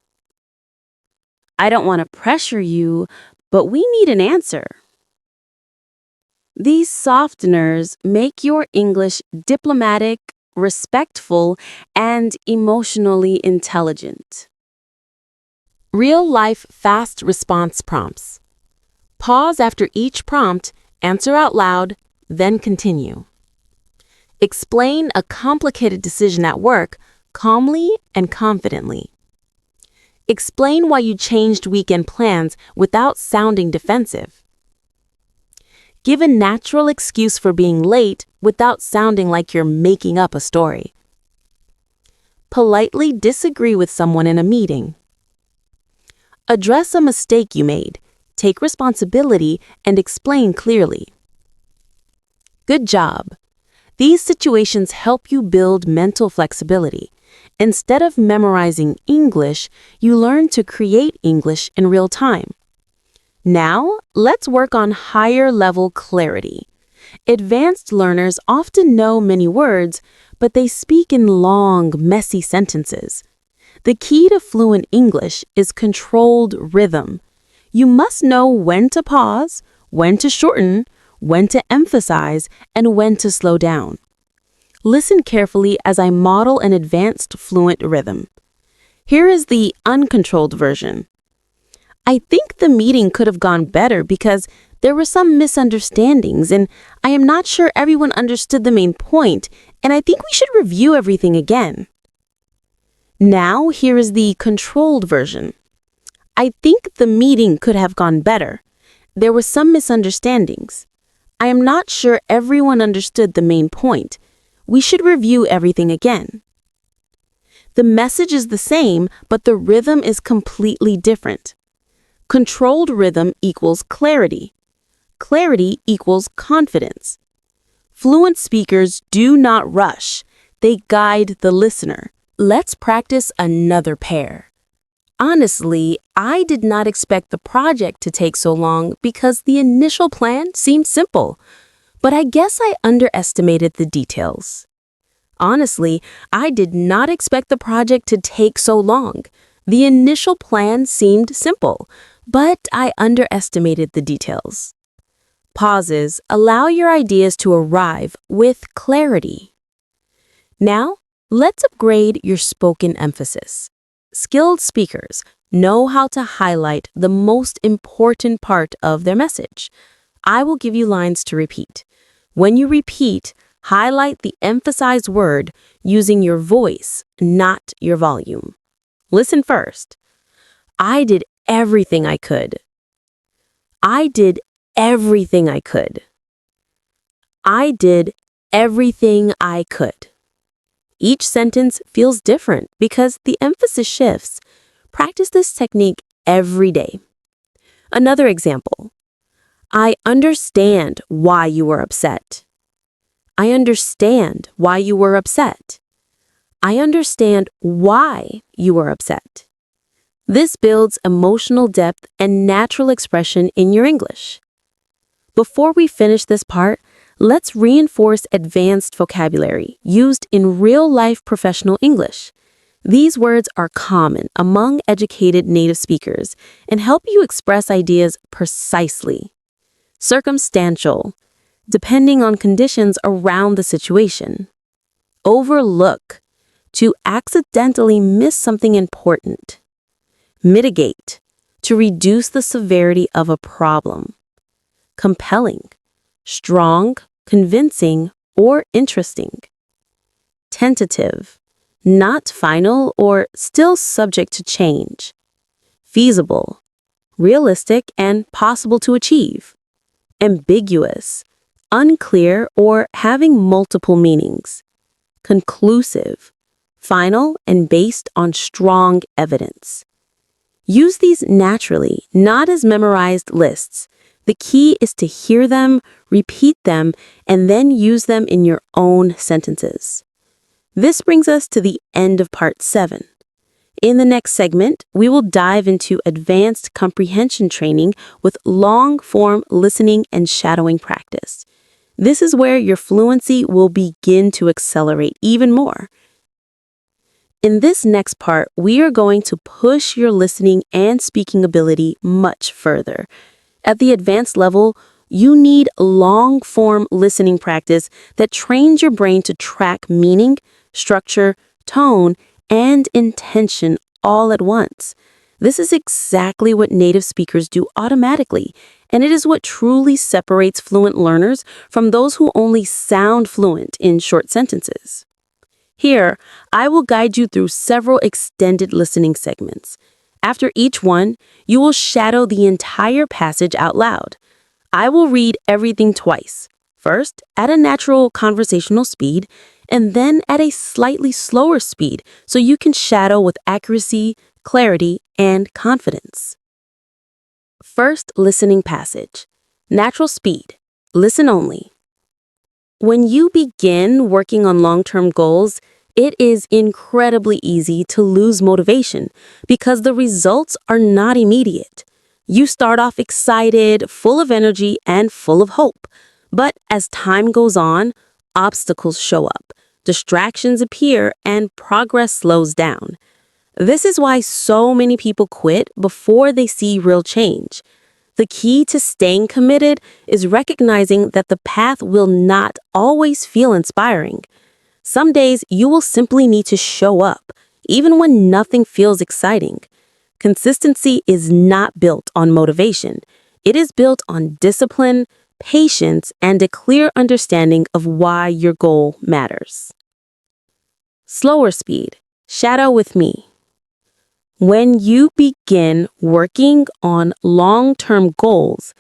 I don't want to pressure you, but we need an answer. These softeners make your English diplomatic, respectful, and emotionally intelligent. Real-life fast response prompts. Pause after each prompt, answer out loud, then continue. Explain a complicated decision at work calmly and confidently. Explain why you changed weekend plans without sounding defensive. Give a natural excuse for being late without sounding like you're making up a story. Politely disagree with someone in a meeting. Address a mistake you made, take responsibility, and explain clearly. Good job! These situations help you build mental flexibility. Instead of memorizing English, you learn to create English in real time. Now, let's work on higher-level clarity. Advanced learners often know many words, but they speak in long, messy sentences. The key to fluent English is controlled rhythm. You must know when to pause, when to shorten, when to emphasize, and when to slow down. Listen carefully as I model an advanced fluent rhythm. Here is the uncontrolled version. I think the meeting could have gone better because there were some misunderstandings and I am not sure everyone understood the main point, and I think we should review everything again. Now, here is the controlled version. I think the meeting could have gone better. There were some misunderstandings. I am not sure everyone understood the main point. We should review everything again. The message is the same, but the rhythm is completely different. Controlled rhythm equals clarity. Clarity equals confidence. Fluent speakers do not rush. They guide the listener. Let's practice another pair. Honestly, I did not expect the project to take so long because the initial plan seemed simple, but I guess I underestimated the details. Honestly, I did not expect the project to take so long. The initial plan seemed simple, but I underestimated the details. Pauses allow your ideas to arrive with clarity. Now, let's upgrade your spoken emphasis. Skilled speakers know how to highlight the most important part of their message. I will give you lines to repeat. When you repeat, highlight the emphasized word using your voice, not your volume. Listen first. I did everything I could. I did everything I could. I did everything I could. Each sentence feels different because the emphasis shifts. Practice this technique every day. Another example. I understand why you were upset. I understand why you were upset. I understand why you were upset. This builds emotional depth and natural expression in your English. Before we finish this part, let's reinforce advanced vocabulary used in real-life professional English. These words are common among educated native speakers and help you express ideas precisely. Circumstantial, depending on conditions around the situation. Overlook, to accidentally miss something important. Mitigate, to reduce the severity of a problem. Compelling, strong, convincing, or interesting. Tentative, not final or still subject to change. Feasible, realistic and possible to achieve. Ambiguous, unclear or having multiple meanings. Conclusive, final and based on strong evidence. Use these naturally, not as memorized lists. The key is to hear them, repeat them, and then use them in your own sentences. This brings us to the end of part 7. In the next segment, we will dive into advanced comprehension training with long-form listening and shadowing practice. This is where your fluency will begin to accelerate even more. In this next part, we are going to push your listening and speaking ability much further. At the advanced level, you need long-form listening practice that trains your brain to track meaning, structure, tone, and intention all at once. This is exactly what native speakers do automatically, and it is what truly separates fluent learners from those who only sound fluent in short sentences. Here, I will guide you through several extended listening segments. After each one, you will shadow the entire passage out loud. I will read everything twice, first at a natural conversational speed, and then at a slightly slower speed so you can shadow with accuracy, clarity, and confidence. First listening passage. Natural speed. Listen only. When you begin working on long-term goals, it is incredibly easy to lose motivation because the results are not immediate. You start off excited, full of energy, and full of hope. But as time goes on, obstacles show up, distractions appear, and progress slows down. This is why so many people quit before they see real change. The key to staying committed is recognizing that the path will not always feel inspiring. Some days you will simply need to show up, even when nothing feels exciting. Consistency is not built on motivation. It is built on discipline, patience, and a clear understanding of why your goal matters. Slower speed. Shadow with me. When you begin working on long-term goals,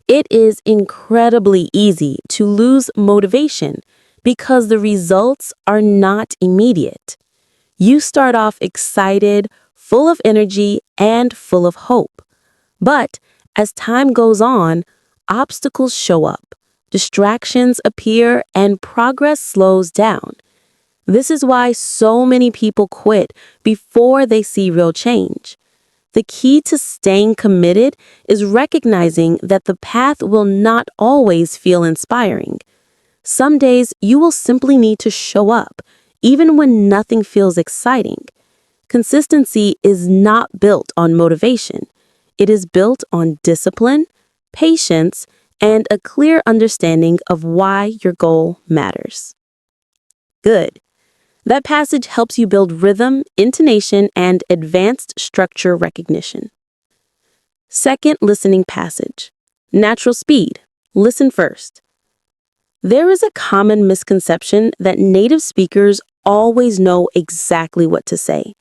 it is incredibly easy to lose motivation because the results are not immediate. You start off excited, full of energy, and full of hope. But as time goes on, obstacles show up, distractions appear, and progress slows down. This is why so many people quit before they see real change. The key to staying committed is recognizing that the path will not always feel inspiring. Some days you will simply need to show up, even when nothing feels exciting. Consistency is not built on motivation. It is built on discipline, patience, and a clear understanding of why your goal matters. Good. That passage helps you build rhythm, intonation, and advanced structure recognition. Second listening passage. Natural speed. Listen first. There is a common misconception that native speakers always know exactly what to say.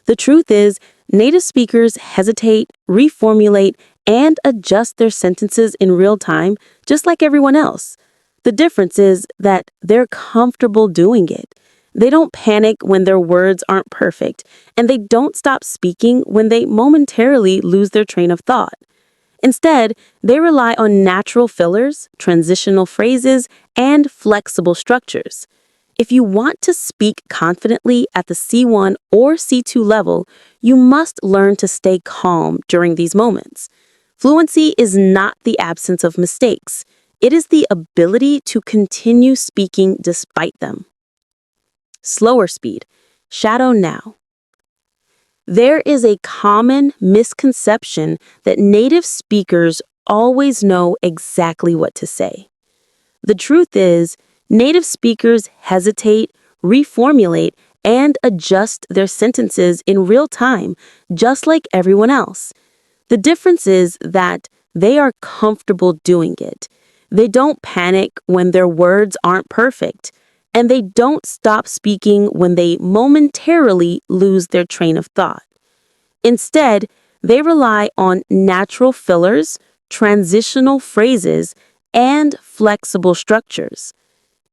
The truth is, native speakers hesitate, reformulate, and adjust their sentences in real time, just like everyone else. The difference is that they're comfortable doing it. They don't panic when their words aren't perfect, and they don't stop speaking when they momentarily lose their train of thought. Instead, they rely on natural fillers, transitional phrases, and flexible structures. If you want to speak confidently at the C1 or C2 level, you must learn to stay calm during these moments. Fluency is not the absence of mistakes. It is the ability to continue speaking despite them. Slower speed. Shadow now. There is a common misconception that native speakers always know exactly what to say. The truth is, native speakers hesitate, reformulate, and adjust their sentences in real time, just like everyone else. The difference is that they are comfortable doing it. They don't panic when their words aren't perfect, and they don't stop speaking when they momentarily lose their train of thought. Instead, they rely on natural fillers, transitional phrases, and flexible structures.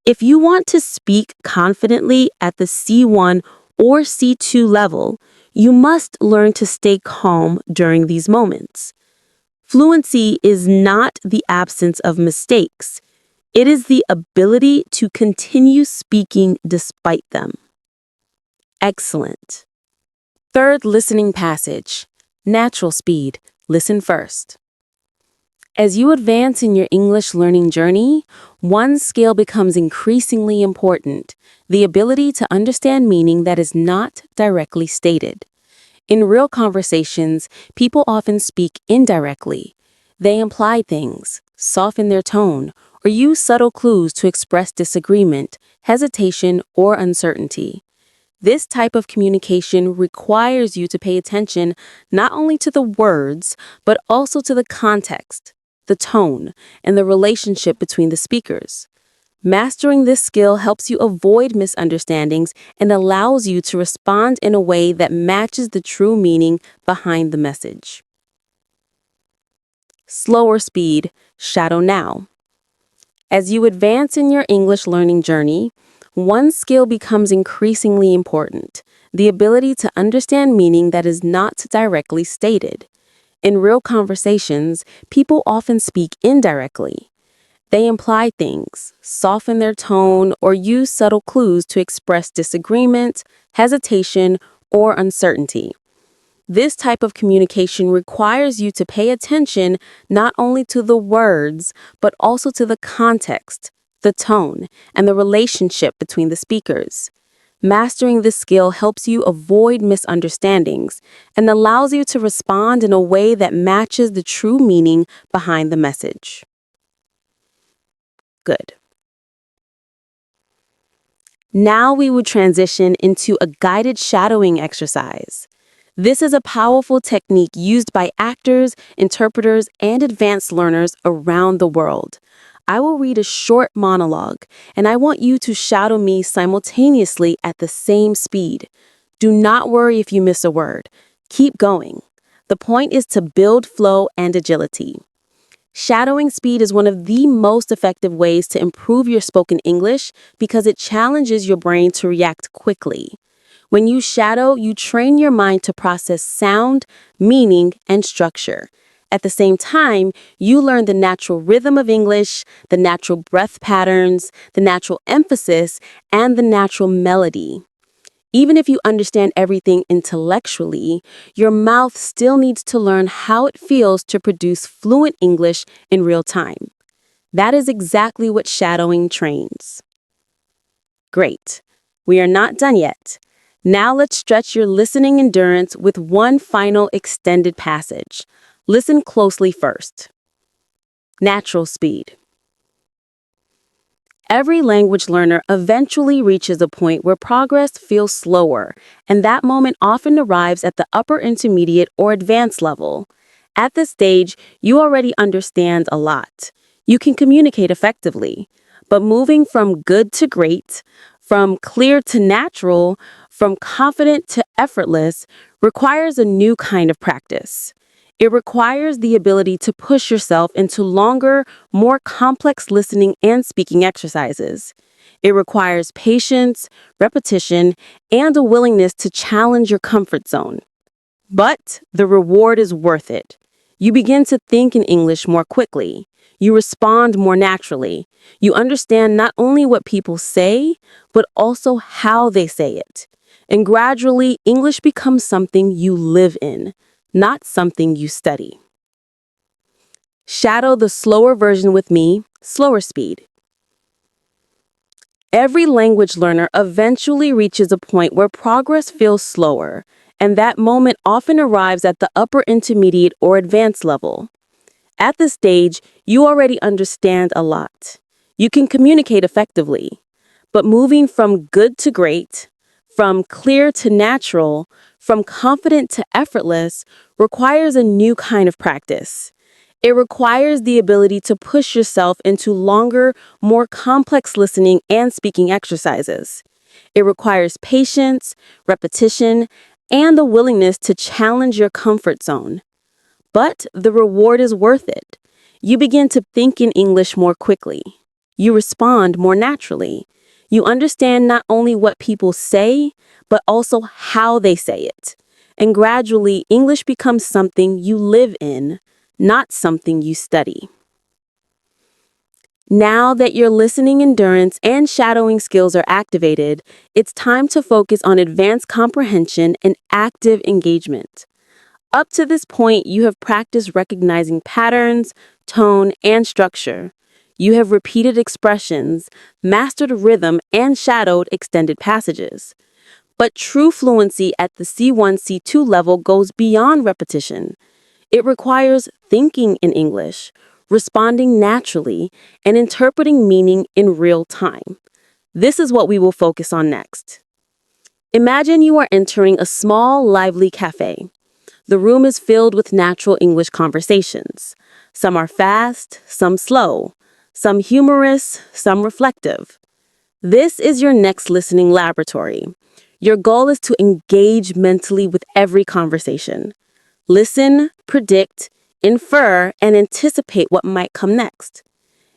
If you want to speak confidently at the C1 or C2 level, you must learn to stay calm during these moments. Fluency is not the absence of mistakes. It is the ability to continue speaking despite them. Excellent. Third listening passage. Natural speed. Listen first. As you advance in your English learning journey, one skill becomes increasingly important: the ability to understand meaning that is not directly stated. In real conversations, people often speak indirectly. They imply things, soften their tone, or use subtle clues to express disagreement, hesitation, or uncertainty. This type of communication requires you to pay attention not only to the words, but also to the context, the tone, and the relationship between the speakers. Mastering this skill helps you avoid misunderstandings and allows you to respond in a way that matches the true meaning behind the message. Slower speed, shadow now. As you advance in your English learning journey, one skill becomes increasingly important: the ability to understand meaning that is not directly stated. In real conversations, people often speak indirectly. They imply things, soften their tone, or use subtle clues to express disagreement, hesitation, or uncertainty. This type of communication requires you to pay attention not only to the words, but also to the context, the tone, and the relationship between the speakers. Mastering this skill helps you avoid misunderstandings and allows you to respond in a way that matches the true meaning behind the message. Good. Now we will transition into a guided shadowing exercise. This is a powerful technique used by actors, interpreters, and advanced learners around the world. I will read a short monologue, and I want you to shadow me simultaneously at the same speed. Do not worry if you miss a word. Keep going. The point is to build flow and agility. Shadowing speed is one of the most effective ways to improve your spoken English because it challenges your brain to react quickly. When you shadow, you train your mind to process sound, meaning, and structure. At the same time, you learn the natural rhythm of English, the natural breath patterns, the natural emphasis, and the natural melody. Even if you understand everything intellectually, your mouth still needs to learn how it feels to produce fluent English in real time. That is exactly what shadowing trains. Great. We are not done yet. Now let's stretch your listening endurance with one final extended passage. Listen closely first. Natural speed. Every language learner eventually reaches a point where progress feels slower, and that moment often arrives at the upper intermediate or advanced level. At this stage, you already understand a lot. You can communicate effectively. But moving from good to great, from clear to natural, from confident to effortless, requires a new kind of practice. It requires the ability to push yourself into longer, more complex listening and speaking exercises. It requires patience, repetition, and a willingness to challenge your comfort zone. But the reward is worth it. You begin to think in English more quickly. You respond more naturally. You understand not only what people say, but also how they say it. And gradually, English becomes something you live in, not something you study. Shadow the slower version with me, slower speed. Every language learner eventually reaches a point where progress feels slower, and that moment often arrives at the upper intermediate or advanced level. At this stage, you already understand a lot. You can communicate effectively. But moving from good to great, from clear to natural, from confident to effortless, requires a new kind of practice. It requires the ability to push yourself into longer, more complex listening and speaking exercises. It requires patience, repetition, and the willingness to challenge your comfort zone. But the reward is worth it. You begin to think in English more quickly. You respond more naturally. You understand not only what people say, but also how they say it. And gradually, English becomes something you live in, not something you study. Now that your listening endurance and shadowing skills are activated, it's time to focus on advanced comprehension and active engagement. Up to this point, you have practiced recognizing patterns, tone, and structure. You have repeated expressions, mastered rhythm, and shadowed extended passages. But true fluency at the C1-C2 level goes beyond repetition. It requires thinking in English, responding naturally, and interpreting meaning in real time. This is what we will focus on next. Imagine you are entering a small, lively cafe. The room is filled with natural English conversations. Some are fast, some slow, some humorous, some reflective. This is your next listening laboratory. Your goal is to engage mentally with every conversation. Listen, predict, infer, and anticipate what might come next.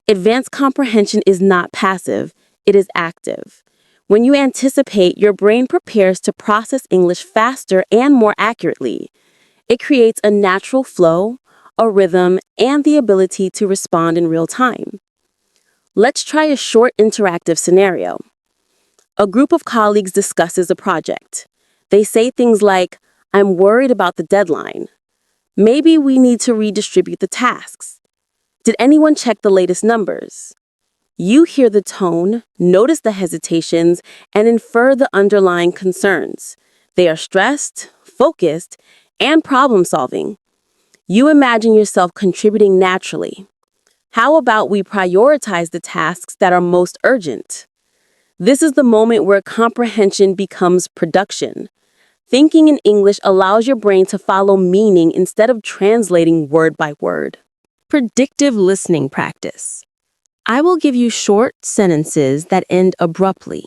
Advanced comprehension is not passive, it is active. When you anticipate, your brain prepares to process English faster and more accurately. It creates a natural flow, a rhythm, and the ability to respond in real time. Let's try a short interactive scenario. A group of colleagues discusses a project. They say things like, "I'm worried about the deadline. Maybe we need to redistribute the tasks. Did anyone check the latest numbers?" You hear the tone, notice the hesitations, and infer the underlying concerns. They are stressed, focused, and problem solving. You imagine yourself contributing naturally. How about we prioritize the tasks that are most urgent? This is the moment where comprehension becomes production. Thinking in English allows your brain to follow meaning instead of translating word by word. Predictive listening practice. I will give you short sentences that end abruptly.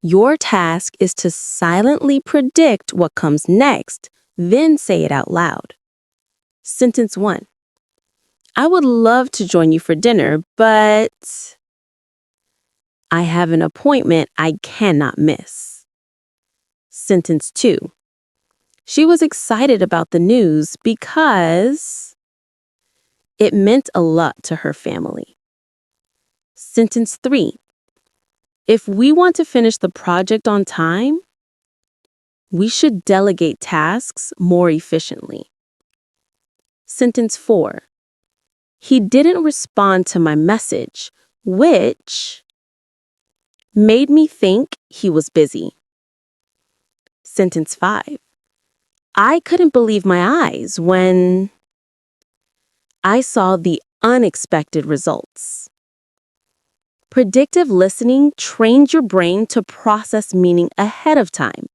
Your task is to silently predict what comes next, then say it out loud. Sentence 1. I would love to join you for dinner, but I have an appointment I cannot miss. Sentence 2. She was excited about the news because it meant a lot to her family. Sentence 3. If we want to finish the project on time, we should delegate tasks more efficiently. Sentence 4. He didn't respond to my message, which made me think he was busy. Sentence 5. I couldn't believe my eyes when I saw the unexpected results. Predictive listening trains your brain to process meaning ahead of time.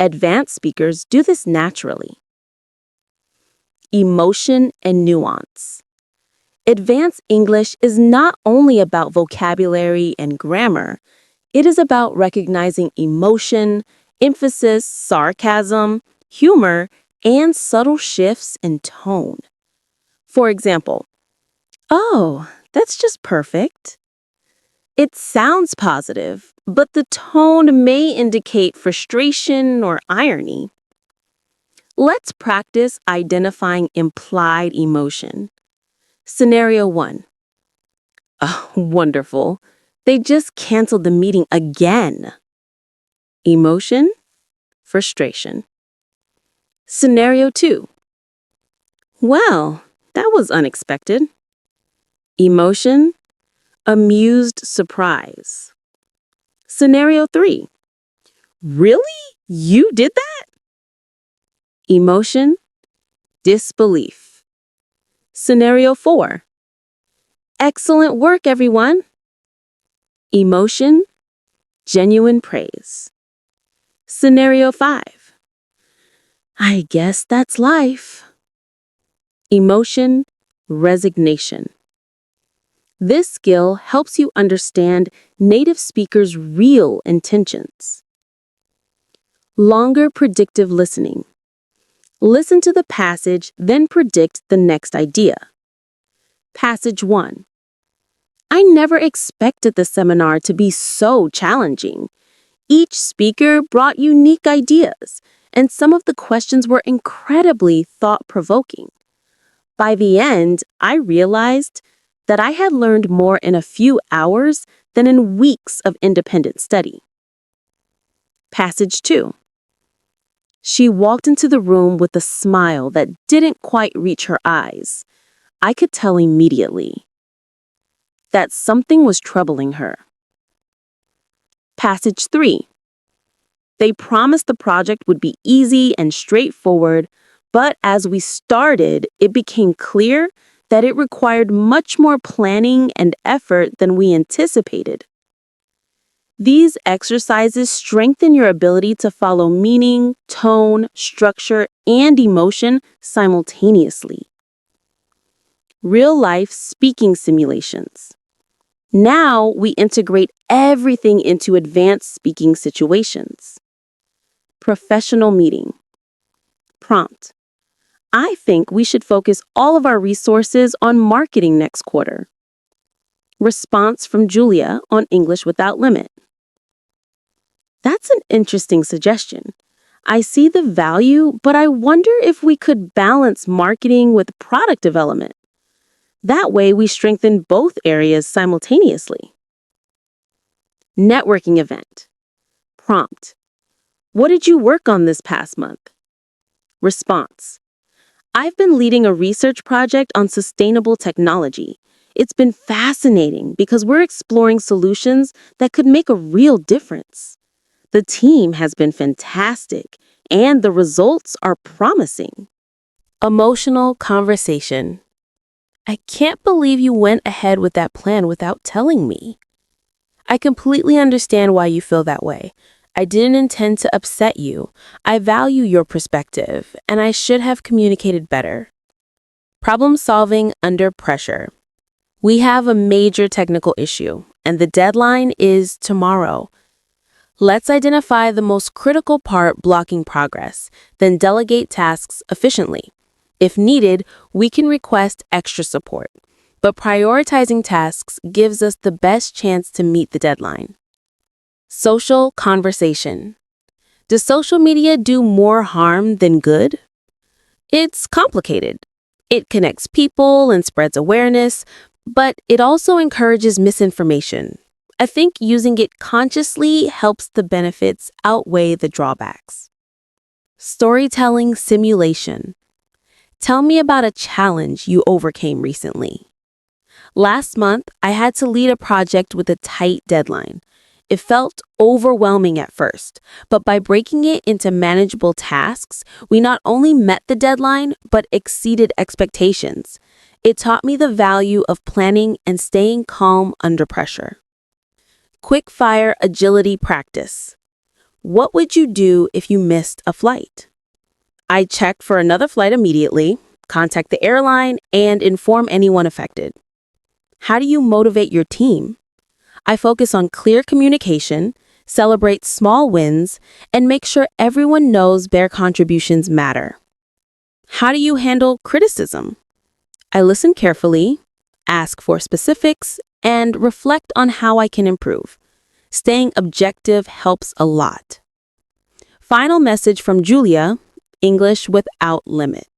Advanced speakers do this naturally. Emotion and nuance. Advanced English is not only about vocabulary and grammar, it is about recognizing emotion, emphasis, sarcasm, humor, and subtle shifts in tone. For example, "Oh, that's just perfect." It sounds positive, but the tone may indicate frustration or irony. Let's practice identifying implied emotion. Scenario 1. Oh, wonderful. They just canceled the meeting again. Emotion, frustration. Scenario 2. Well, that was unexpected. Emotion, amused surprise. Scenario 3. Really? You did that? Emotion, disbelief. Scenario 4. Excellent work, everyone. Emotion, genuine praise. Scenario 5. I guess that's life. Emotion, resignation. This skill helps you understand native speakers' real intentions. Longer predictive listening. Listen to the passage, then predict the next idea. Passage 1. I never expected the seminar to be so challenging. Each speaker brought unique ideas, and some of the questions were incredibly thought-provoking. By the end, I realized that I had learned more in a few hours than in weeks of independent study. Passage 2. She walked into the room with a smile that didn't quite reach her eyes. I could tell immediately that something was troubling her. Passage 3. They promised the project would be easy and straightforward, but as we started, it became clear that it required much more planning and effort than we anticipated. These exercises strengthen your ability to follow meaning, tone, structure, and emotion simultaneously. Real-life speaking simulations. Now we integrate everything into advanced speaking situations. Professional meeting. Prompt. I think we should focus all of our resources on marketing next quarter. Response from Julia on English Without Limit. That's an interesting suggestion. I see the value, but I wonder if we could balance marketing with product development. That way we strengthen both areas simultaneously. Networking event. Prompt. What did you work on this past month? Response. I've been leading a research project on sustainable technology. It's been fascinating because we're exploring solutions that could make a real difference. The team has been fantastic, and the results are promising. Emotional conversation. I can't believe you went ahead with that plan without telling me. I completely understand why you feel that way. I didn't intend to upset you. I value your perspective, and I should have communicated better. Problem solving under pressure. We have a major technical issue, and the deadline is tomorrow. Let's identify the most critical part blocking progress, then delegate tasks efficiently. If needed, we can request extra support, but prioritizing tasks gives us the best chance to meet the deadline. Social conversation. Does social media do more harm than good? It's complicated. It connects people and spreads awareness, but it also encourages misinformation. I think using it consciously helps the benefits outweigh the drawbacks. Storytelling simulation. Tell me about a challenge you overcame recently. Last month, I had to lead a project with a tight deadline. It felt overwhelming at first, but by breaking it into manageable tasks, we not only met the deadline, but exceeded expectations. It taught me the value of planning and staying calm under pressure. Quick-fire agility practice. What would you do if you missed a flight? I check for another flight immediately, contact the airline, and inform anyone affected. How do you motivate your team? I focus on clear communication, celebrate small wins, and make sure everyone knows their contributions matter. How do you handle criticism? I listen carefully, ask for specifics, and reflect on how I can improve. Staying objective helps a lot. Final message from Julia, English without limit.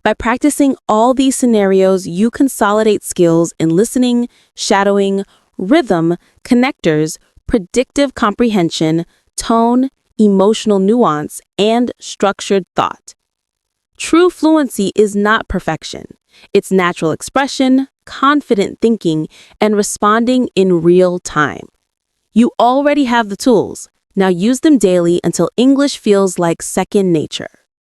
By practicing all these scenarios, you consolidate skills in listening, shadowing, rhythm, connectors, predictive comprehension, tone, emotional nuance, and structured thought. True fluency is not perfection. It's natural expression, confident thinking, and responding in real time. You already have the tools. Now use them daily until English feels like second nature.